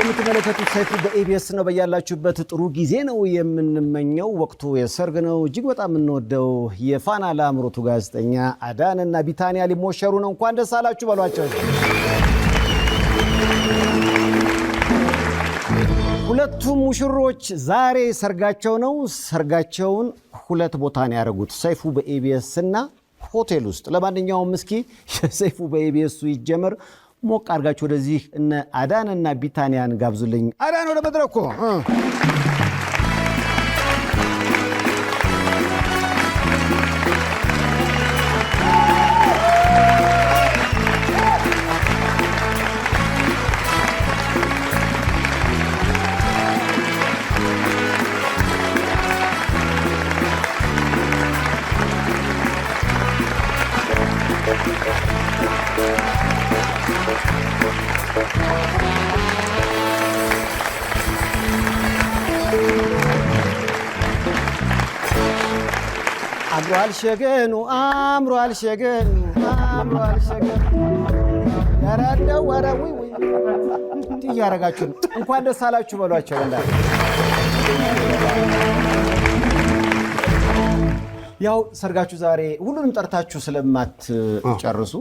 የምትመለከቱት ሰይፉ በኢቢኤስ ነው። በያላችሁበት ጥሩ ጊዜ ነው የምንመኘው። ወቅቱ የሰርግ ነው። እጅግ በጣም የምንወደው የፋና ላምሮቱ ጋዜጠኛ አዳነና ቢታንያ ሊሞሸሩ ነው። እንኳን ደስ አላችሁ በሏቸው። ሁለቱም ሙሽሮች ዛሬ ሰርጋቸው ነው። ሰርጋቸውን ሁለት ቦታ ነው ያደረጉት፣ ሰይፉ በኢቢኤስ እና ሆቴል ውስጥ። ለማንኛውም እስኪ የሰይፉ በኢቢኤሱ ይጀምር። ሞቅ አድርጋችሁ ወደዚህ እነ አዳነና ቢታንያን ጋብዙልኝ። አዳነ ወደ መድረኩ። አምሯል ሸገኑ አምሯል ሸገኑ አምሯል ሸገኑ ያራዳው ወራዊ ወይ ያረጋችሁ እንኳን ደስ አላችሁ በሏቸው። እንዳ ያው ሰርጋችሁ ዛሬ ሁሉንም ጠርታችሁ ስለማትጨርሱ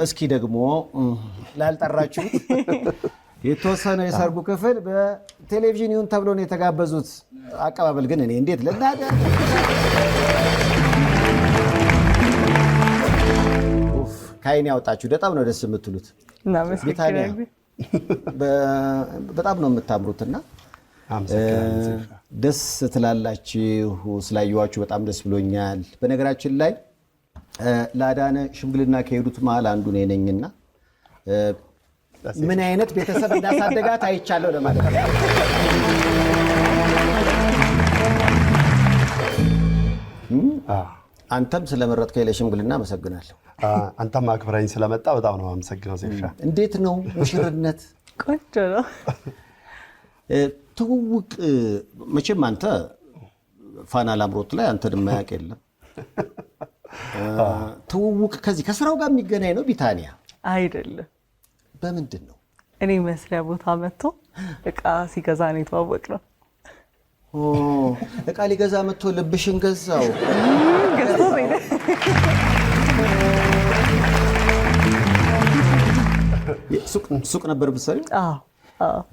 እስኪ ደግሞ ላልጠራችሁ የተወሰነ የሰርጉ ክፍል በቴሌቪዥን ይሁን ተብሎ ነው የተጋበዙት። አቀባበል ግን እኔ እንዴት ለናደ ካይን ያወጣችሁ በጣም ነው ደስ የምትሉት። ቢታንያ በጣም ነው የምታምሩትና ደስ ትላላችሁ። ስላየኋችሁ በጣም ደስ ብሎኛል። በነገራችን ላይ ለአዳነ ሽምግልና ከሄዱት መሀል አንዱ እኔ ነኝና ምን አይነት ቤተሰብ እንዳሳደጋት አይቻለሁ ለማለት ነው። አንተም ስለመረጥከኝ ለሽምግልና አመሰግናለሁ። አንተም አክብረኝ ስለመጣ በጣም ነው አመሰግናለሁ። ሴፍሻ እንዴት ነው ሙሽርነት? ቆንጆ ነው። ትውውቅ መቼም አንተ ፋና ላምሮት ላይ አንተን የማያውቅ የለም። ትውውቅ ከዚህ ከስራው ጋር የሚገናኝ ነው ቢታንያ? አይደለም። በምንድን ነው? እኔ መስሪያ ቦታ መጥቶ እቃ ሲገዛ ነው የተዋወቅነው። እቃ ሊገዛ መጥቶ ልብሽን ገዛው? ሱቅ ነበር ብትሰሪው?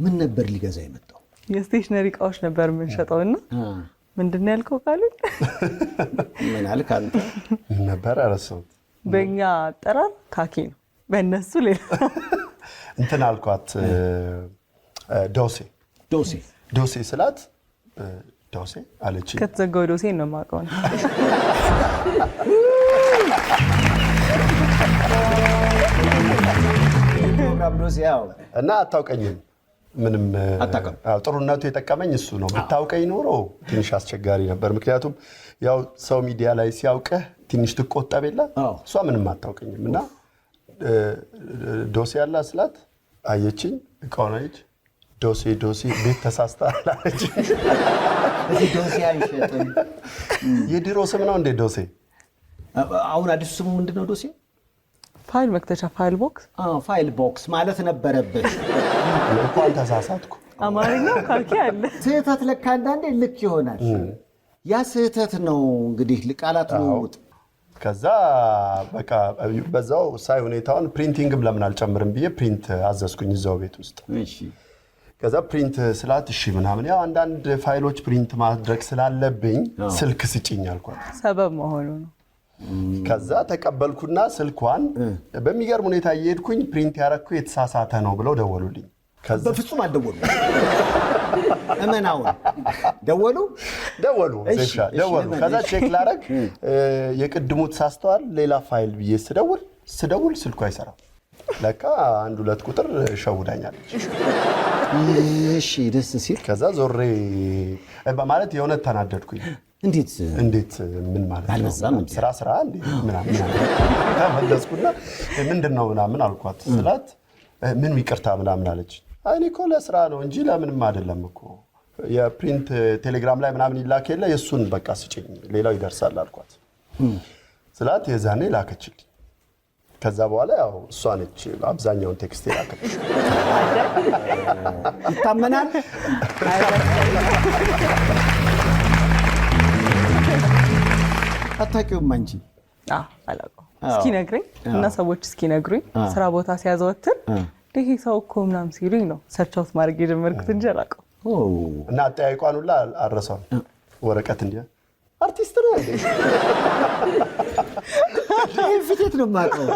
ምን ነበር ሊገዛ የመጣው? የስቴሽነሪ እቃዎች ነበር የምንሸጠው እና ምንድን ነው ያልከው ቃሉን? ምን አልክ አንተ? ነበር አረሰውት። በእኛ አጠራር ካኪ ነው፣ በእነሱ ሌላ እንትን አልኳት። ዶሴ ዶሴ ዶሴ ስላት ዶሴ አለች። ከተዘጋው ዶሴ ነው የማውቀው ነው። እና አታውቀኝም ምንም። ጥሩነቱ የጠቀመኝ እሱ ነው። ብታውቀኝ ኖሮ ትንሽ አስቸጋሪ ነበር። ምክንያቱም ያው ሰው ሚዲያ ላይ ሲያውቅህ ትንሽ ትቆጠብ የለ። እሷ ምንም አታውቀኝም እና ዶሴ ያላ ስላት አየችኝ። እቃውን አየች። ዶሴ ዶሴ ቤት ተሳስተሃል አለች። እዚህ ዶሴ አይሸጥም። የድሮ ስም ነው እንዴ ዶሴ? አሁን አዲሱ ስሙ ምንድነው ዶሴ? ፋይል መክተቻ፣ ፋይል ቦክስ። ፋይል ቦክስ ማለት ነበረብህ። እንኳን ተሳሳትኩ። አማርኛው ካኪ አለ። ስህተት ለካ አንዳንዴ ልክ ይሆናል። ያ ስህተት ነው እንግዲህ ቃላት ልውውጥ። ከዛ በቃ በዛው ሳይ ሁኔታውን ፕሪንቲንግም ለምን አልጨምርም ብዬ ፕሪንት አዘዝኩኝ እዛው ቤት ውስጥ። ከዛ ፕሪንት ስላት እሺ ምናምን ያው አንዳንድ ፋይሎች ፕሪንት ማድረግ ስላለብኝ ስልክ ስጭኝ አልኳት። ሰበብ መሆኑ ነው። ከዛ ተቀበልኩና ስልኳን በሚገርም ሁኔታ እየሄድኩኝ ፕሪንት ያረኩ የተሳሳተ ነው ብለው ደወሉልኝ። ከዛ በፍጹም አልደወሉ። እመናው ደወሉ። ከዛ ቼክ ላረግ የቅድሙ ተሳስተዋል ሌላ ፋይል ብዬ ስደውል ስልኩ አይሰራም። ለካ አንድ ሁለት ቁጥር ሸውዳኛለች። እሺ ደስ ሲል ከዛ ዞሬ ማለት የሆነ ተናደድኩኝ። እንዴት ምን ማለት ነው? ስራ እንዴ ምናምን ተመለስኩና ምንድነው ምናምን አልኳት። ስላት ምን ይቅርታ ምናምን አለች። እኔ እኮ ለስራ ነው እንጂ ለምንም አይደለም እኮ የፕሪንት ቴሌግራም ላይ ምናምን ይላክ የለ የሱን በቃ ስጭኝ ሌላው ይደርሳል አልኳት። ስላት የዛኔ ላከችልኝ። ከዛ በኋላ ያው እሷ ነች አብዛኛውን ቴክስት የላከች። ይታመናል። አታውቂውም አንቺ? አላውቀውም። እስኪ ነግረኝ እና ሰዎች እስኪ ነግሩኝ ስራ ቦታ ሲያዘወትር ይሄ ሰው እኮ ምናምን ሲሉኝ ነው ሰርች አውት ማድረግ የጀመርኩት እንጂ አላውቀውም። እና አጠያይቋን ሁላ አልረሳም። ወረቀት እንዲያ አርቲስት ነው እንዴ? ፊት ነው የማውቀው።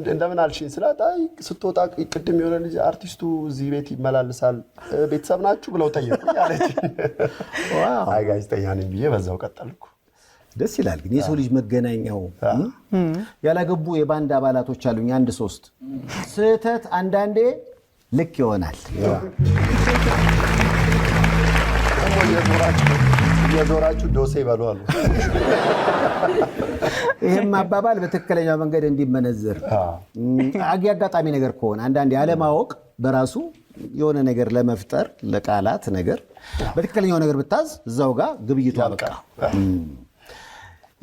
እንደምን አልሽኝ ስላት አይ ስትወጣ ቅድም የሆነ ልጅ አርቲስቱ እዚህ ቤት ይመላልሳል ቤተሰብ ናችሁ ብለው ጠየቁኝ አለችኝ። አይ ጋዜጠኛ ነኝ ብዬ በዛው ቀጠልኩ። ደስ ይላል ግን የሰው ልጅ መገናኛው። ያላገቡ የባንድ አባላቶች አሉኝ 1-3 ስህተት አንዳንዴ ልክ ይሆናል። የዞራችሁ ዶሴ ይበሉ አሉ። ይህም አባባል በትክክለኛው መንገድ እንዲመነዘር አጋጣሚ ነገር ከሆነ አንዳንዴ ያለማወቅ በራሱ የሆነ ነገር ለመፍጠር ለቃላት ነገር በትክክለኛው ነገር ብታዝ እዛው ጋር ግብይቱ አበቃ።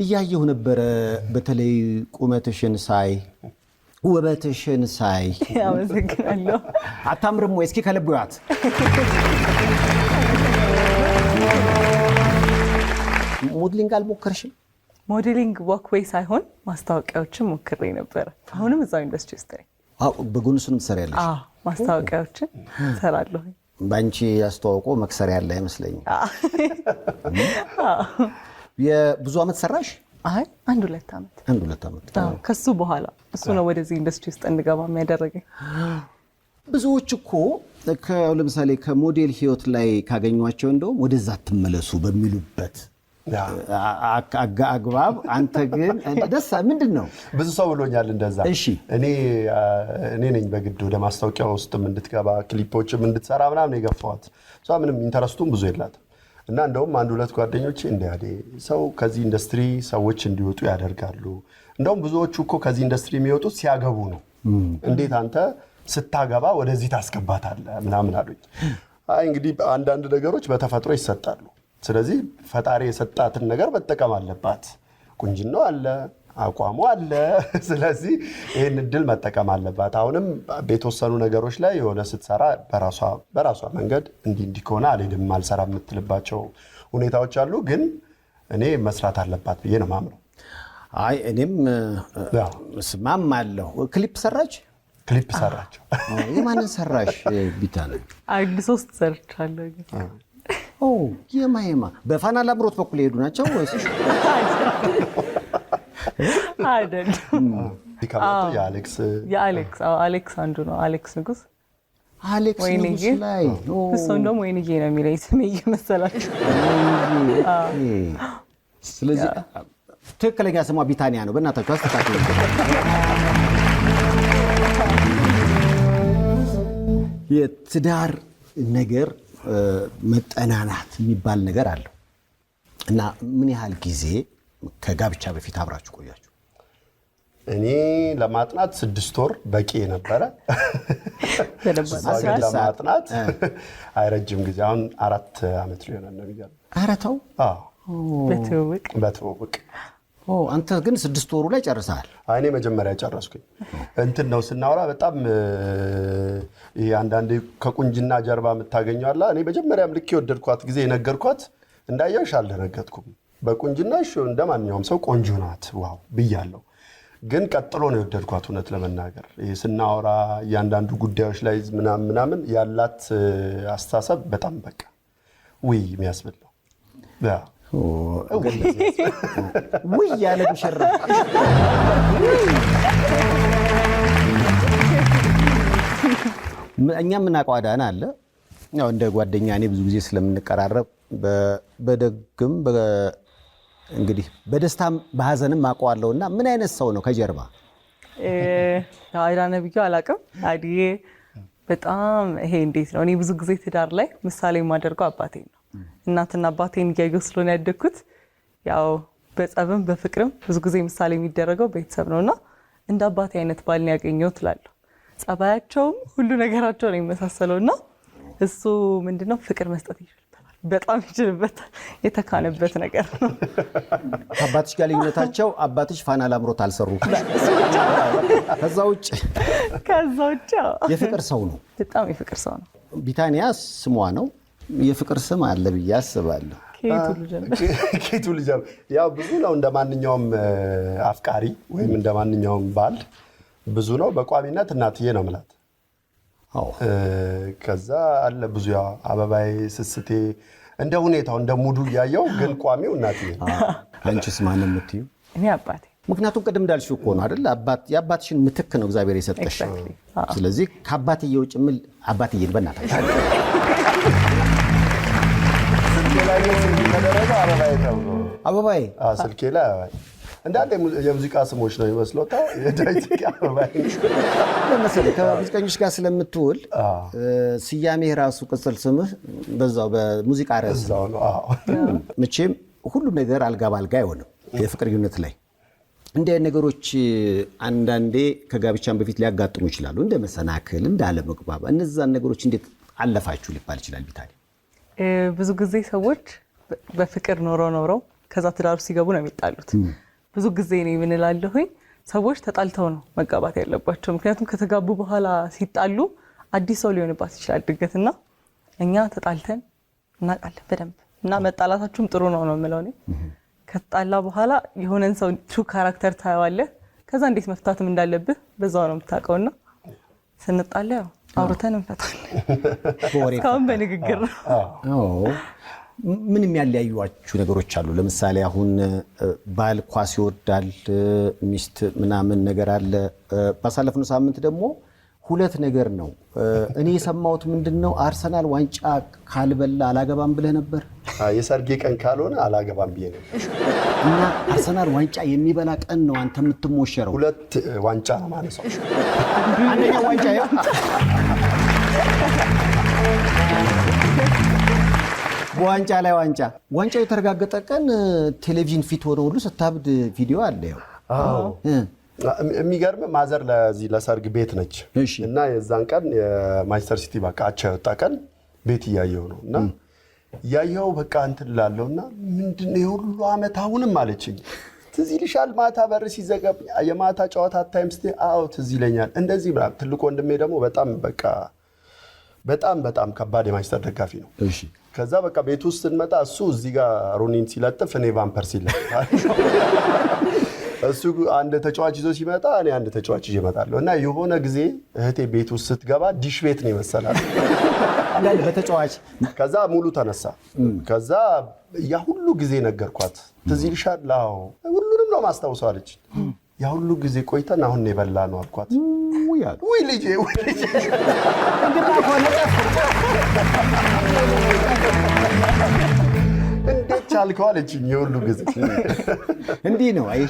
እያየሁ ነበረ በተለይ ቁመትሽን ሳይ ውበትሽን ሳይ። አመሰግናለሁ። አታምርም ወይ? እስኪ ከልብዋት ሞዴሊንግ አልሞከርሽም? ሞዴሊንግ ወክዌይ ሳይሆን ማስታወቂያዎችን ሞክሬ ነበረ። አሁንም እዛው ኢንዱስትሪ ውስጥ ነኝ። በጎንሱን ትሰሪያለሽ? ማስታወቂያዎችን እሰራለሁ። በአንቺ ያስተዋውቆ መክሰር ያለ አይመስለኝም። የብዙ ዓመት ሰራሽ? አይ 1-2 ዓመት። 1-2 ዓመት። ከሱ በኋላ እሱ ነው ወደዚህ ኢንዱስትሪ ውስጥ እንድገባ የሚያደረገኝ። ብዙዎች እኮ ለምሳሌ ከሞዴል ህይወት ላይ ካገኟቸው እንደውም ወደዛ ትመለሱ በሚሉበት አግባብ አንተ ግን ደስ ምንድን ነው? ብዙ ሰው ብሎኛል እንደዛ። እሺ እኔ ነኝ በግድ ወደ ማስታወቂያ ውስጥም እንድትገባ ክሊፖችም እንድትሰራ ምናምን የገፋኋት። እሷ ምንም ኢንተረስቱም ብዙ የላትም። እና እንደውም 1-2 ጓደኞቼ እንዲያዴ ሰው ከዚህ ኢንዱስትሪ ሰዎች እንዲወጡ ያደርጋሉ። እንደውም ብዙዎቹ እኮ ከዚህ ኢንዱስትሪ የሚወጡት ሲያገቡ ነው። እንዴት አንተ ስታገባ ወደዚህ ታስገባታለህ ምናምን አሉኝ። አይ እንግዲህ አንዳንድ ነገሮች በተፈጥሮ ይሰጣሉ። ስለዚህ ፈጣሪ የሰጣትን ነገር መጠቀም አለባት። ቁንጅናው አለ፣ አቋሙ አለ። ስለዚህ ይህን እድል መጠቀም አለባት። አሁንም በተወሰኑ ነገሮች ላይ የሆነ ስትሰራ በራሷ መንገድ እንዲህ ከሆነ አልሄድም አልሰራ የምትልባቸው ሁኔታዎች አሉ። ግን እኔ መስራት አለባት ብዬ ነው የማምነው። አይ እኔም እስማማለሁ። ክሊፕ ሰራች? ክሊፕ ሰራች። የማንን ሰራሽ? ቢታነ 3 ሰርቻለሁ። የማ በፋና ላምሮት በኩል ሄዱ ናቸው ወይስ? አይደለም። የአሌክስ አንዱ ነው። አሌክስ ንጉስ ላይ እሱ እንደውም ወይንዬ ነው የሚለኝ ስሜ እየመሰላችሁ። ስለዚህ ትክክለኛ ስሟ ቢታንያ ነው። በእናታችሁ አስተካክሉ። የትዳር ነገር መጠናናት የሚባል ነገር አለው እና ምን ያህል ጊዜ ከጋብቻ በፊት አብራችሁ ቆያችሁ? እኔ ለማጥናት 6 ወር በቂ ነበረ። ለማጥናት አይረጅም ጊዜ አሁን 4 ዓመት ሊሆን ነው የሚገርም። ኧረ ተው። በትውውቅ አንተ ግን 6 ወሩ ላይ ጨርሰሃል? እኔ መጀመሪያ ጨረስኩኝ። እንትን ነው ስናወራ በጣም ይሄ አንዳንዴ ከቁንጅና ጀርባ የምታገኘው አለ። እኔ መጀመሪያም ልክ የወደድኳት ጊዜ የነገርኳት እንዳየሽ አልደነገጥኩም። በቁንጅናሽ እንደማንኛውም ሰው ቆንጆ ናት ዋው ብያለሁ። ግን ቀጥሎ ነው የወደድኳት። እውነት ለመናገር ይሄ ስናወራ እያንዳንዱ ጉዳዮች ላይ ምናምን ያላት አስተሳሰብ በጣም በቃ ውይ የሚያስብል ነው። ውይ ያለ ሙሽራ እኛ የምናውቀው አዳና አለ። ያው እንደ ጓደኛ እኔ ብዙ ጊዜ ስለምንቀራረብ በደግም እንግዲህ በደስታም በሀዘንም አውቀዋለሁና ምን አይነት ሰው ነው ከጀርባ? አዳነ ብዬ አላውቅም። አዲዬ በጣም ይሄ እንዴት ነው? እኔ ብዙ ጊዜ ትዳር ላይ ምሳሌ የማደርገው አባቴን ነው። እናትና አባቴን እያየሁ ስለሆነ ያደግኩት ያው በጸብም በፍቅርም ብዙ ጊዜ ምሳሌ የሚደረገው ቤተሰብ ነውና እንደ አባቴ አይነት ባልን ያገኘው ትላለሁ። ጸባያቸውም ሁሉ ነገራቸው ነው የሚመሳሰለውና እሱ ምንድነው ፍቅር መስጠት ይችላል። በጣም ይችልበታል። የተካነበት ነገር ነው። ከአባትሽ ጋር ልዩነታቸው አባትሽ ፋና ላምሮት አልሰሩ። ከዛ ውጭ የፍቅር ሰው ነው። በጣም የፍቅር ሰው ነው። ቢታንያ ስሟ ነው። የፍቅር ስም አለ ብዬ አስባለሁ። ኬቱ ልጀምር። ያው ብዙ ነው እንደማንኛውም አፍቃሪ ወይም እንደማንኛውም ባል ብዙ ነው። በቋሚነት እናትዬ ነው የምላት። ከዛ አለ ብዙ ያው አበባዬ፣ ስስቴ እንደ ሁኔታው እንደ ሙዱ እያየው ግን ቋሚው እናትዬ ነው። አንቺስ ማን ነው የምትይው? እኔ አባቴ። ምክንያቱም ቅድም እንዳልሽው እኮ ነው አይደል? የአባትሽን ምትክ ነው እግዚአብሔር የሰጠሽ። ስለዚህ ከአባትዬው ጭምል አባትዬን በእናታችሁ አበባዬ ስልኬ ላይ እንዳለ የሙዚቃ ስሞች ነው ይመስለው። ከሙዚቀኞች ጋር ስለምትውል ስያሜ ራሱ ቅጽል ስምህ በዛው በሙዚቃ ርዕስ ነው። መቼም ሁሉም ነገር አልጋ ባልጋ አይሆንም። የፍቅር ግንኙነት ላይ እንደ ነገሮች አንዳንዴ ከጋብቻም በፊት ሊያጋጥሙ ይችላሉ። እንደ መሰናክል፣ እንደ አለመግባባት፣ እነዛን ነገሮች እንዴት አለፋችሁ ሊባል ይችላል። ቢታንያ ብዙ ጊዜ ሰዎች በፍቅር ኖረው ከዛ ትዳሩ ሲገቡ ነው የሚጣሉት። ብዙ ጊዜ እኔ ምን እላለሁኝ፣ ሰዎች ተጣልተው ነው መጋባት ያለባቸው። ምክንያቱም ከተጋቡ በኋላ ሲጣሉ አዲስ ሰው ሊሆንባት ይችላል ድንገትና እኛ ተጣልተን እናውቃለን በደንብ እና መጣላታችሁም ጥሩ ነው የምለው እኔ። ከተጣላ በኋላ የሆነን ሰው ትሩ ካራክተር ታየዋለህ። ከዛ እንዴት መፍታትም እንዳለብህ በዛው ነው የምታውቀውና ስንጣላ ያው አውርተን እንፈታለን። እስካሁን በንግግር ነው። ምን የሚያለያዩዋችሁ ነገሮች አሉ? ለምሳሌ አሁን ባል ኳስ ይወዳል፣ ሚስት ምናምን ነገር አለ። ባሳለፍነው ሳምንት ደግሞ ሁለት ነገር ነው። እኔ የሰማሁት ምንድነው አርሰናል ዋንጫ ካልበላ አላገባም ብለህ ነበር። የሰርጌ ቀን ካልሆነ አላገባም ብዬ ነበር። እና አርሰናል ዋንጫ የሚበላ ቀን ነው አንተ የምትሞሸረው። ሁለት ዋንጫ ነው ማነሳው። አንደኛ ዋንጫ በዋንጫ ላይ ዋንጫው የተረጋገጠ ቀን ቴሌቪዥን ፊት ሆነ ሁሉ ስታብድ ቪዲዮ አለ። የሚገርም ማዘር ለዚህ ለሰርግ ቤት ነች እና የዛን ቀን የማንቸስተር ሲቲ በቃ አቻ የወጣ ቀን ቤት እያየው ነው እና እያየው በቃ እንትን ላለውና ምንድነው የሁሉ አመት አሁንም አለችኝ። ትዝ ይልሻል ማታ በር ሲዘጋብ የማታ ጨዋታ ታይም ስቴ ትዝ ይለኛል እንደዚህ ብላ። ትልቁ ወንድሜ ደግሞ በጣም ከባድ የማንቸስተር ደጋፊ ነው። ከዛ በቃ ቤት ውስጥ ስንመጣ እሱ እዚህ ጋር ሮኒን ሲለጥፍ እኔ ቫምፐር ሲለጥፍ እሱ አንድ ተጫዋች ይዞ ሲመጣ እኔ አንድ ተጫዋች ይዤ እመጣለሁ እና የሆነ ጊዜ እህቴ ቤት ውስጥ ስትገባ ዲሽ ቤት ነው ይመሰላል አንዳንድ በተጫዋች ከዛ ሙሉ ተነሳ። ከዛ ያ ሁሉ ጊዜ ነገርኳት። ትዝ ይልሻል? አዎ ሁሉንም ነው ማስታውሰው አለች። ያ ሁሉ ጊዜ ቆይተን አሁን የበላ ነው አልኳት። ወይ ልጄ እንዴት ቻልከው አለችኝ። የሁሉ ጊዜ እንዲህ ነው። አይ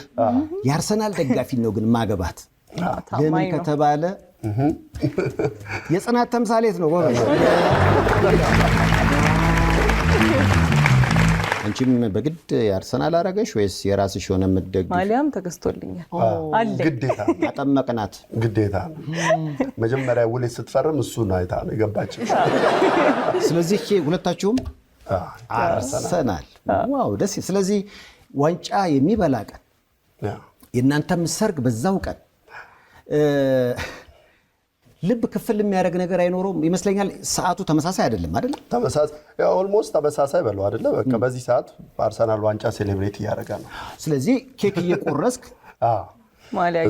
የአርሰናል ደጋፊ ነው ግን ማገባት ለምን ከተባለ የጽናት ተምሳሌት ነው። አንቺም በግድ የአርሰናል አረገሽ ወይስ የራስሽ ሆነ የምትደግፍ? ማሊያም ተገዝቶልኛል አለ። ግዴታ አጠመቅናት። ግዴታ መጀመሪያ ውል ስትፈርም እሱ ነው አይታ ነው የገባችው። ስለዚህ ሁለታችሁም አርሰናል። ዋው ደስ። ስለዚህ ዋንጫ የሚበላ ቀን የእናንተም ሰርግ በዛው ቀን ልብ ክፍል የሚያደርግ ነገር አይኖረውም ይመስለኛል። ሰዓቱ ተመሳሳይ አይደለም አይደል? ተመሳሳይ ኦልሞስት ተመሳሳይ በለው አይደለ? በቃ በዚህ ሰዓት አርሰናል ዋንጫ ሴሌብሬት እያደረገ ነው። ስለዚህ ኬክ እየቆረስክ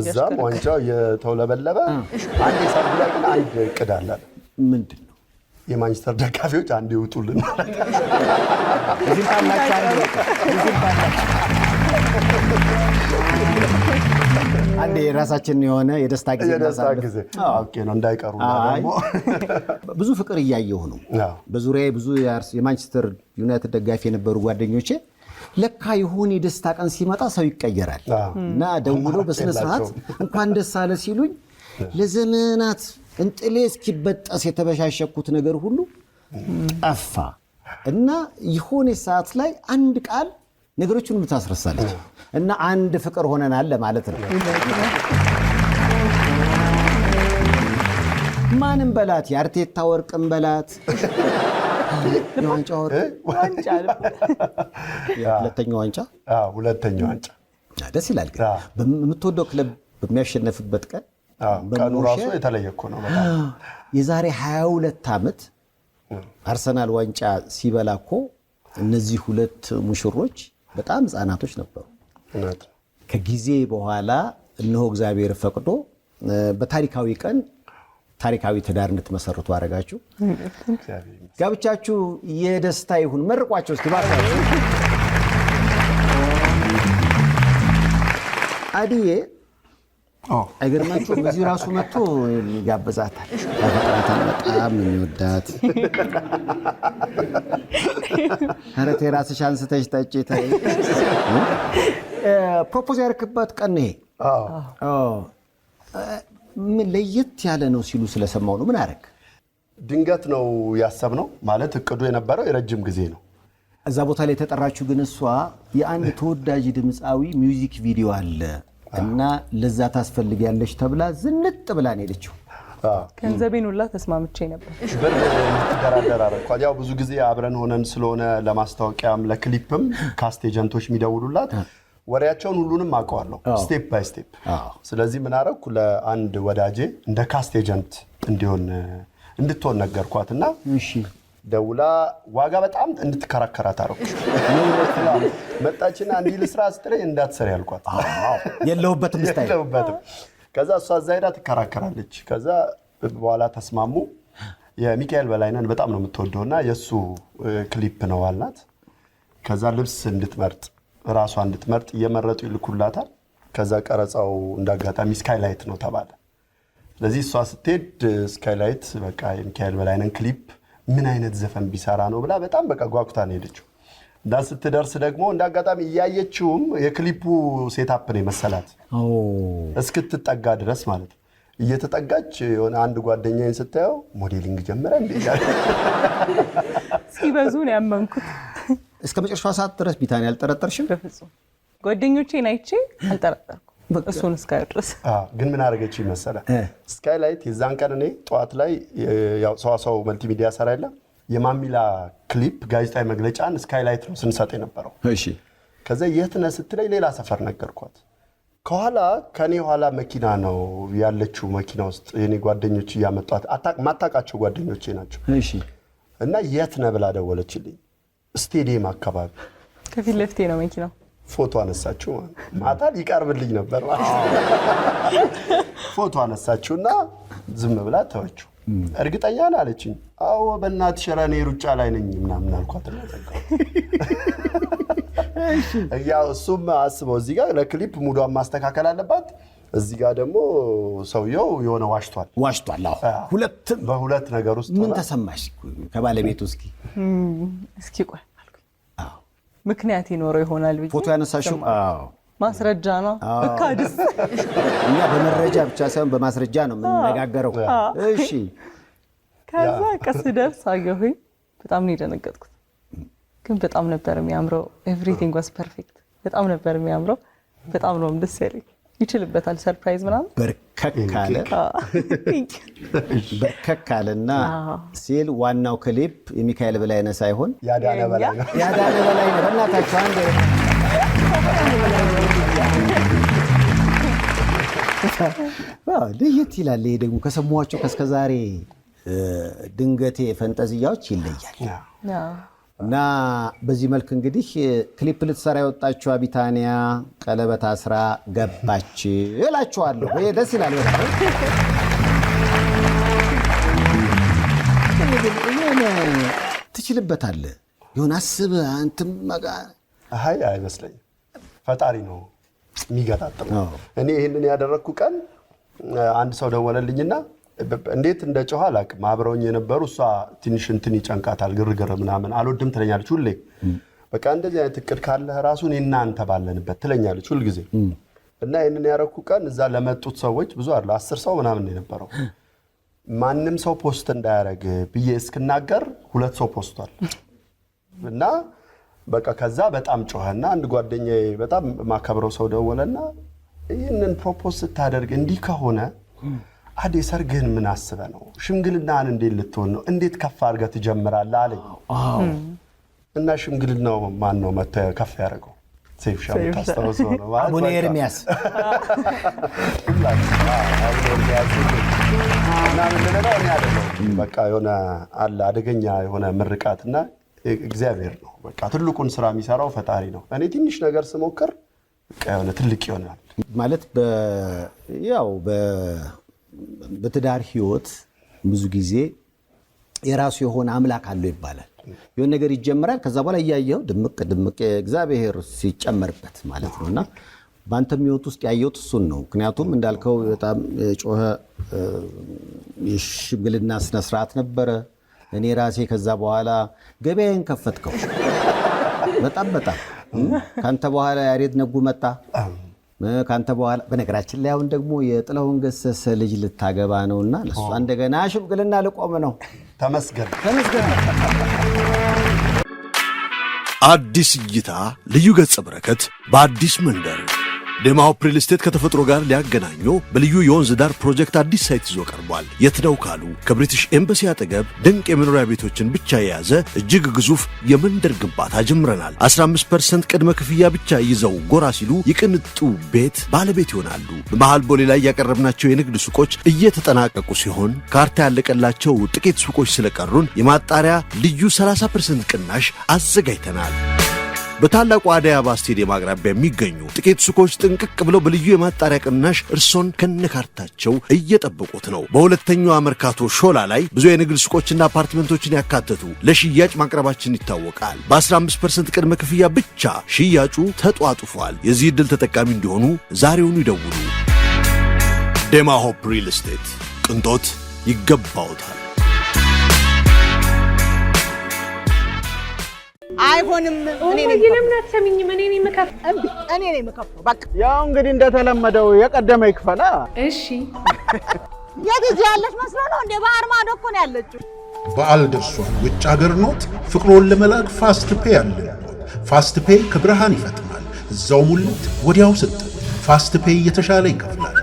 እዛም ዋንጫው እየተውለበለበ አንድ ሰርግ ላይ ግን አንድ እቅድ አለ። ምንድን ነው? የማንቸስተር ደጋፊዎች አንድ ይውጡልን ማለት ነው። አንዴ የራሳችን የሆነ የደስታ ጊዜ ነው እንዳይቀሩ። ብዙ ፍቅር እያየሁ ነው። በዙሪያዬ ብዙ የማንቸስተር ዩናይትድ ደጋፊ የነበሩ ጓደኞቼ ለካ የሆነ የደስታ ቀን ሲመጣ ሰው ይቀየራል እና ደውለው በስነ ስርዓት እንኳን ደስ አለ ሲሉኝ ለዘመናት እንጥሌ እስኪበጠስ የተበሻሸኩት ነገር ሁሉ ጠፋ እና የሆነ ሰዓት ላይ አንድ ቃል ነገሮችን ሁሉ ታስረሳለች እና አንድ ፍቅር ሆነናል ለማለት ነው። ማንም በላት የአርቴታ ወርቅም በላት የዋንጫው ዋንጫ ሁለተኛው ዋንጫ ሁለተኛው ዋንጫ ደስ ይላል። ግን የምትወደው ክለብ በሚያሸነፍበት ቀን ቀኑ ራሱ የተለየ እኮ ነው በጣም። የዛሬ 22 ዓመት አርሰናል ዋንጫ ሲበላ እኮ እነዚህ ሁለት ሙሽሮች በጣም ህፃናቶች ነበሩ። ከጊዜ በኋላ እነሆ እግዚአብሔር ፈቅዶ በታሪካዊ ቀን ታሪካዊ ትዳር እንድትመሰርቱ አደረጋችሁ። ጋብቻችሁ የደስታ ይሁን። መርቋቸው እስኪ ባካችሁ። አዲዬ አይገርማችሁም? በዚህ ራሱ መጥቶ ይጋብዛታል። ያፈቅራታል፣ በጣም የሚወዳት። ኧረ ተይ እራስሽ አንስተሽ ጠጪ ተይ። ፕሮፖዝ ያደረክበት ቀን ይሄ ምን ለየት ያለ ነው ሲሉ ስለሰማው ነው። ምን አደረግ? ድንገት ነው ያሰብነው። ማለት እቅዱ የነበረው የረጅም ጊዜ ነው። እዛ ቦታ ላይ የተጠራችሁ ግን እሷ የአንድ ተወዳጅ ድምፃዊ ሚውዚክ ቪዲዮ አለ እና ለዛ ታስፈልጊያለሽ ተብላ ዝንጥ ብላ ነው የሄደችው። ገንዘቤን ሁላ ተስማምቼ ነበር። ብር እንድትደራደር አደረኳት። ያው ብዙ ጊዜ አብረን ሆነን ስለሆነ ለማስታወቂያም ለክሊፕም ካስት ኤጀንቶች የሚደውሉላት ወሬያቸውን ሁሉንም አውቀዋለሁ ስቴፕ ባይ ስቴፕ። ስለዚህ ምን አደረኩ? ለአንድ ወዳጄ እንደ ካስት ኤጀንት እንድትሆን ነገርኳትና ደውላ ዋጋ በጣም እንድትከራከራት አደረኩ። መጣችና እንዲህ ልስራ ስትለኝ እንዳትሰሪ ያልኳት። የለሁበትም ስታይል የለሁበትም። ከዛ እሷ እዛ ሄዳ ትከራከራለች። ከዛ በኋላ ተስማሙ። የሚካኤል በላይነን በጣም ነው የምትወደውና የእሱ ክሊፕ ነው አልናት። ከዛ ልብስ እንድትመርጥ ራሷ እንድትመርጥ እየመረጡ ይልኩላታል። ከዛ ቀረጻው እንዳጋጣሚ ስካይላይት ነው ተባለ። ስለዚህ እሷ ስትሄድ ስካይላይት በቃ የሚካኤል በላይነን ክሊፕ ምን አይነት ዘፈን ቢሰራ ነው ብላ በጣም በቃ ጓጉታ ነው ሄደችው። እንዳ ስትደርስ ደግሞ እንዳጋጣሚ እያየችውም የክሊፑ ሴታፕ ነው መሰላት እስክትጠጋ ድረስ ማለት ነው። እየተጠጋች የሆነ አንድ ጓደኛዬን ስታየው ሞዴሊንግ ጀመረ እንዴ ሲበዙ ነው ያመንኩት። እስከ መጨረሻው ሰዓት ድረስ ቢታንያ አልጠረጠርሽም? በፍጹም ጓደኞቼን አይቼ አልጠረጠርኩም። እሱን እስካየው ድረስ ግን ምን አደረገች መሰለህ? ስካይላይት የዛን ቀን እኔ ጠዋት ላይ ያው ሰዋሰው መልቲሚዲያ ሰራ የለ የማሚላ ክሊፕ ጋዜጣዊ መግለጫን ስካይላይት ነው ስንሰጥ የነበረው። እሺ። ከዛ የት ነህ ስትለኝ ሌላ ሰፈር ነገርኳት። ከኋላ ከኔ ኋላ መኪና ነው ያለችው። መኪና ውስጥ የኔ ጓደኞች እያመጧት ማታውቃቸው ጓደኞቼ ናቸው። እሺ። እና የት ነህ ብላ ደወለችልኝ። ስቴዲየም አካባቢ ከፊት ለፊቴ ነው መኪናው። ፎቶ አነሳችሁ። ማታ ሊቀርብልኝ ነበር። ፎቶ አነሳችሁና ዝም ብላ ተወችው። እርግጠኛ ነህ አለችኝ። አዎ በእናትሽ ኧረ እኔ ሩጫ ላይ ነኝ ምናምን አልኳት። ያው እሱም አስበው እዚህ ጋር ለክሊፕ ሙዷን ማስተካከል አለባት። እዚህ ጋር ደግሞ ሰውየው የሆነ ዋሽቷል። ሁለትም በሁለት ነገር ውስጥ ምን ተሰማሽ ከባለቤቱ? እስኪ ቆይ አልኩኝ። ምክንያት ይኖረው ይሆናል ብዬ ፎቶ ያነሳሽው ማስረጃ ነው። በካድስ እኛ በመረጃ ብቻ ሳይሆን በማስረጃ ነው የምንነጋገረው። እሺ። ከዛ ቀስ ደርስ አየሁኝ። በጣም ነው የደነገጥኩት፣ ግን በጣም ነበር የሚያምረው። ኤቭሪቲንግ ዋስ ፐርፌክት። በጣም ነበር የሚያምረው። በጣም ነው ደስ ያለኝ። ይችልበታል ሰርፕራይዝ ምናምን በርከክ አለና ሲል ዋናው ክሊፕ የሚካኤል በላይነህ ሳይሆን ያዳነ በላይነህ በእናታችሁ አንዴ ለየት ይላል። ይሄ ደግሞ ከሰማኋቸው ከእስከዛሬ ድንገቴ ፈንጠዝያዎች ይለያል እና በዚህ መልክ እንግዲህ ክሊፕ ልትሰራ የወጣችው ቢታንያ ቀለበት አስራ ገባች እላችኋለሁ። ይሄ ደስ ይላል። ትችልበታለህ ይሁን አስበህ አንተም አይ አይመስለኝም። ፈጣሪ ነው የሚገጣጥመው። እኔ ይሄንን ያደረኩ ቀን አንድ ሰው ደወለልኝና እንዴት እንደጮኸ አላውቅም። አብረውኝ የነበሩ እሷ ትንሽ እንትን ይጨንቃታል ግርግር ምናምን አልወድም ትለኛለች ሁሌ። በቃ እንደዚህ አይነት እቅድ ካለህ ራሱ እኔና አንተ ባለንበት ትለኛለች ሁል ጊዜ። እና ይሄንን ያደረኩ ቀን እዛ ለመጡት ሰዎች ብዙ አይደል 10 ሰው ምናምን የነበረው ማንም ሰው ፖስት እንዳያደርግ ብዬ እስክናገር 2 ሰው ፖስቷል። እና በቃ ከዛ በጣም ጮኸና አንድ ጓደኛዬ በጣም ማከብረው ሰው ደወለና ይህንን ፕሮፖዝ ስታደርግ እንዲህ ከሆነ አዴ ሰርግህን ምን አስበህ ነው? ሽምግልናህን እንዴት ልትሆን ነው? እንዴት ከፍ አድርገህ ትጀምራለህ አለኝ። እና ሽምግልናው ማን ነው መጥቶ ከፍ ያደረገው? ሰይፍ ሻው ታስተውሰው ነው ማለት አቡነ ኤርሚያስ እና ምንድን ነው እኔ አይደለሁም። በቃ የሆነ አለ አደገኛ የሆነ ምርቃትና እግዚአብሔር ነው በቃ ትልቁን ስራ የሚሰራው ፈጣሪ ነው። እኔ ትንሽ ነገር ስሞክር በቃ የሆነ ትልቅ ይሆናል ማለት ያው በትዳር ህይወት ብዙ ጊዜ የራሱ የሆነ አምላክ አለው ይባላል። የሆነ ነገር ይጀምራል ከዛ በኋላ ያያየው ድምቅ እግዚአብሔር ሲጨመርበት ማለት ነውና ባንተም ህይወት ውስጥ ያየሁት እሱን ነው። ምክንያቱም እንዳልከው በጣም ጮኸ የሽምግልና ስነ ስርዓት ነበረ። እኔ ራሴ ከዛ በኋላ ገበያዬን ከፈትከው በጣም ካንተ በኋላ ያሬድ ነጉ መጣ። ካንተ በኋላ በነገራችን ላይ አሁን ደግሞ የጥላሁን ገሰሰ ልጅ ልታገባ ነውና ለሷ እንደገና ሽምግልና ልቆም ነው። ተመስገን። አዲስ እይታ ልዩ ገጸ በረከት በአዲስ መንደር ዴማ ሆፕ ሪል ስቴት ከተፈጥሮ ጋር ሊያገናኙ በልዩ የወንዝ ዳር ፕሮጀክት አዲስ ሳይት ይዞ ቀርቧል። የት ነው ካሉ ከብሪቲሽ ኤምባሲ አጠገብ ድንቅ የመኖሪያ ቤቶችን ብቻ የያዘ እጅግ ግዙፍ የመንደር ግንባታ ጀምረናል። 15% ቅድመ ክፍያ ብቻ ይዘው ጎራ ሲሉ የቅንጡ ቤት ባለቤት ይሆናሉ። በመሃል ቦሌ ላይ ያቀረብናቸው የንግድ ሱቆች እየተጠናቀቁ ሲሆን ካርታ ያለቀላቸው ጥቂት ሱቆች ስለቀሩን የማጣሪያ ልዩ 30% ቅናሽ አዘጋጅተናል። በታላቁ አደይ አበባ ስቴዲየም አቅራቢያ የሚገኙ ጥቂት ሱቆች ጥንቅቅ ብለው በልዩ የማጣሪያ ቅናሽ እርሶን ከነካርታቸው እየጠበቁት ነው። በሁለተኛው መርካቶ ሾላ ላይ ብዙ የንግድ ሱቆችና አፓርትመንቶችን ያካተቱ ለሽያጭ ማቅረባችን ይታወቃል። በ15% ቅድመ ክፍያ ብቻ ሽያጩ ተጧጡፏል። የዚህ ዕድል ተጠቃሚ እንዲሆኑ ዛሬውኑ ይደውሉ። ዴማ ሆፕ ሪል ስቴት ቅንጦት ይገባውታል። አይሆንም። እኔ ነኝ የምከፍለው። በቃ ያው እንግዲህ እንደተለመደው የቀደመ ይክፈላ። እሺ። የት እዚህ ያለች መስሎ ነው እንዴ? ባህር ማዶ እኮ ነው ያለችው። በዓል ደርሷል። ውጭ ሀገር ኖት ፍቅሮን ለመላክ ፋስት ፔይ አለ። ፋስት ፔይ ከብርሃን ይፈጥናል። እዛው ሙሉት ወዲያው ሰጥ። ፋስት ፔይ የተሻለ ይከፍላል።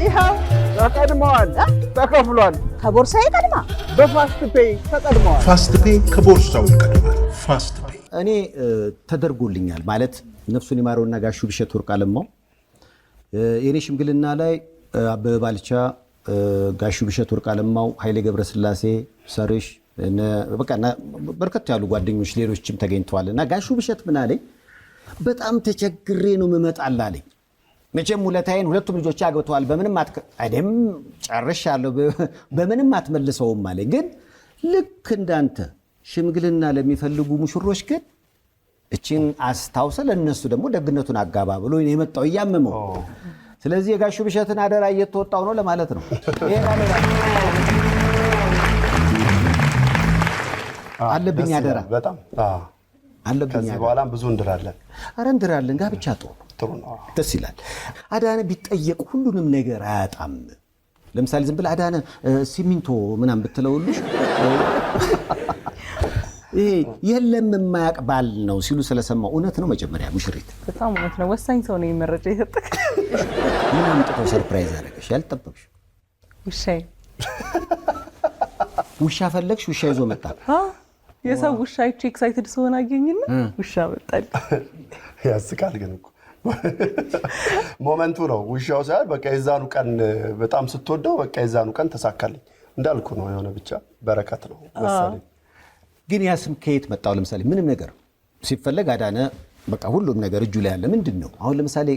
ይኸው ተቀድመዋል፣ ተከፍሏል። ከቦርሳዬ ቀድማ በፋስት ፔይ ተቀድመዋል። ፋስት ፔይ ከቦርሳው ይቀድማል። ፋስት ፔይ እኔ ተደርጎልኛል ማለት ነፍሱን ይማረውና ጋሹ ብሸት ወርቅ አለማው የኔ ሽምግልና ላይ አበበ ባልቻ፣ ጋሹ ብሸት ወርቅ አለማው፣ ኃይሌ ገብረስላሴ፣ ሰርሽ በቃ በርከት ያሉ ጓደኞች ሌሎችም ተገኝተዋልና ጋሹ ብሸት ምን አለኝ? በጣም ተቸግሬ ነው የምመጣልህ አለኝ። መቼም ሁለታዬን ሁለቱም ልጆች አግብተዋል። በምንም አይደም ጨርሻለሁ፣ በምንም አትመልሰውም አለኝ። ግን ልክ እንዳንተ ሽምግልና ለሚፈልጉ ሙሽሮች ግን እቺን አስታውሰ ለነሱ ደግሞ ደግነቱን አጋባ ብሎ የመጣው እያመመው። ስለዚህ የጋሹ ብሸትን አደራ እየተወጣው ነው ለማለት ነው። አለብኝ አደራ በጣም አለብኝ። ከዚህ በኋላም ብዙ እንድራለን። አረ እንድራለን። ጋብቻ ጥሩ ነው፣ ደስ ይላል። አዳነ ቢጠየቅ ሁሉንም ነገር አያጣም። ለምሳሌ ዝም ብለህ አዳነ ሲሚንቶ ምናምን ብትለውልሽ ይሄ የለም የማያውቅ ባል ነው ሲሉ ስለሰማው እውነት ነው። መጀመሪያ ሙሽሪት በጣም እውነት ነው። ወሳኝ ሰው ነው የመረጃ የሰጠህ። ምን አምጥቶ ሰርፕራይዝ አደረገሽ? ያልጠበቅሽ ውሻዬ። ውሻ ፈለግሽ? ውሻ ይዞ መጣ። የሰው ውሻ አይቼ ኤክሳይትድ ስሆን አገኝና ውሻ መጣል። ያስቃል ግን እኮ ሞመንቱ ነው። ውሻው ሳይሆን በቃ የዛኑ ቀን በጣም ስትወደው በቃ የዛኑ ቀን ተሳካልኝ እንዳልኩ ነው። የሆነ ብቻ በረከት ነው መሰለኝ። ግን ያ ስም ከየት መጣው? ለምሳሌ ምንም ነገር ሲፈለግ አዳነ በቃ ሁሉም ነገር እጁ ላይ ያለ ምንድን ነው? አሁን ለምሳሌ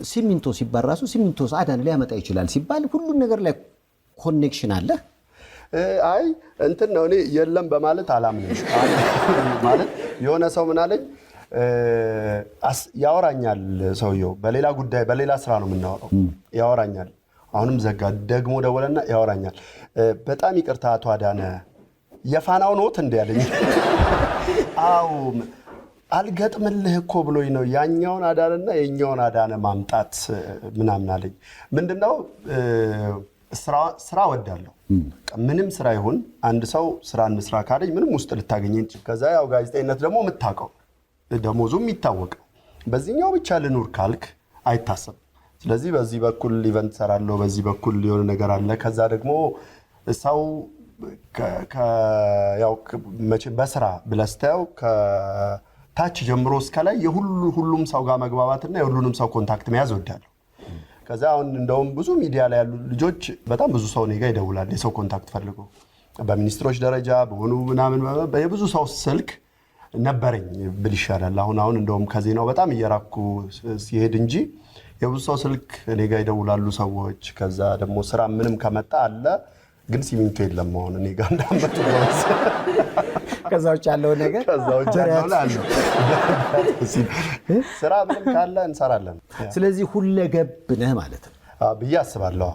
ሲሚንቶ ሲባል ራሱ ሲሚንቶ አዳነ ሊያመጣ ይችላል ሲባል ሁሉም ነገር ላይ ኮኔክሽን አለ። አይ እንትን ነው። እኔ የለም በማለት አላምንም። ማለት የሆነ ሰው ምን አለኝ ያወራኛል ሰውየው በሌላ ጉዳይ በሌላ ስራ ነው የምናወራው። ያወራኛል። አሁንም ዘጋ። ደግሞ ደወለና ያወራኛል። በጣም ይቅርታ አቶ አዳነ የፋናው ኖት እንደ ያለኝ። አው አልገጥምልህ እኮ ብሎኝ ነው ያኛውን አዳነና የኛውን አዳነ ማምጣት ምናምን አለኝ። ምንድነው ስራ ወዳለሁ። ምንም ስራ ይሁን አንድ ሰው ስራ እንስራ ካለኝ ምንም ውስጥ ልታገኝ። ከዛ ያው ጋዜጠኝነት ደግሞ የምታውቀው ደሞዙም ይታወቅ። በዚህኛው ብቻ ልኑር ካልክ አይታሰብም። ስለዚህ በዚህ በኩል ኢቨንት ሰራለሁ፣ በዚህ በኩል የሆነ ነገር አለ። ከዛ ደግሞ ሰው ያው መቼም በስራ ብለስተው ከታች ጀምሮ እስከ ላይ ሁሉም ሰው ጋር መግባባትና የሁሉንም ሰው ኮንታክት መያዝ ወዳለሁ። ከዛ አሁን እንደውም ብዙ ሚዲያ ላይ ያሉ ልጆች በጣም ብዙ ሰው እኔ ጋር ይደውላል የሰው ኮንታክት ፈልጎ በሚኒስትሮች ደረጃ በሆኑ ምናምን የብዙ ሰው ስልክ ነበረኝ ብል ይሻላል። አሁን እንደውም ከዜናው በጣም እየራኩ ሲሄድ እንጂ የብዙ ሰው ስልክ እኔ ጋር ይደውላሉ ሰዎች። ከዛ ደግሞ ስራ ምንም ከመጣ አለ ግን ሲሚንቶ የለም አሁን እኔ ጋር እንዳመጡ ነው። ከዛ ውጭ ያለው ነገር ከዛ ውጭ ያለው አለ ስራ ምንም ካለ እንሰራለን። ስለዚህ ሁለገብ ነህ ማለት ነው ብዬ አስባለሁ።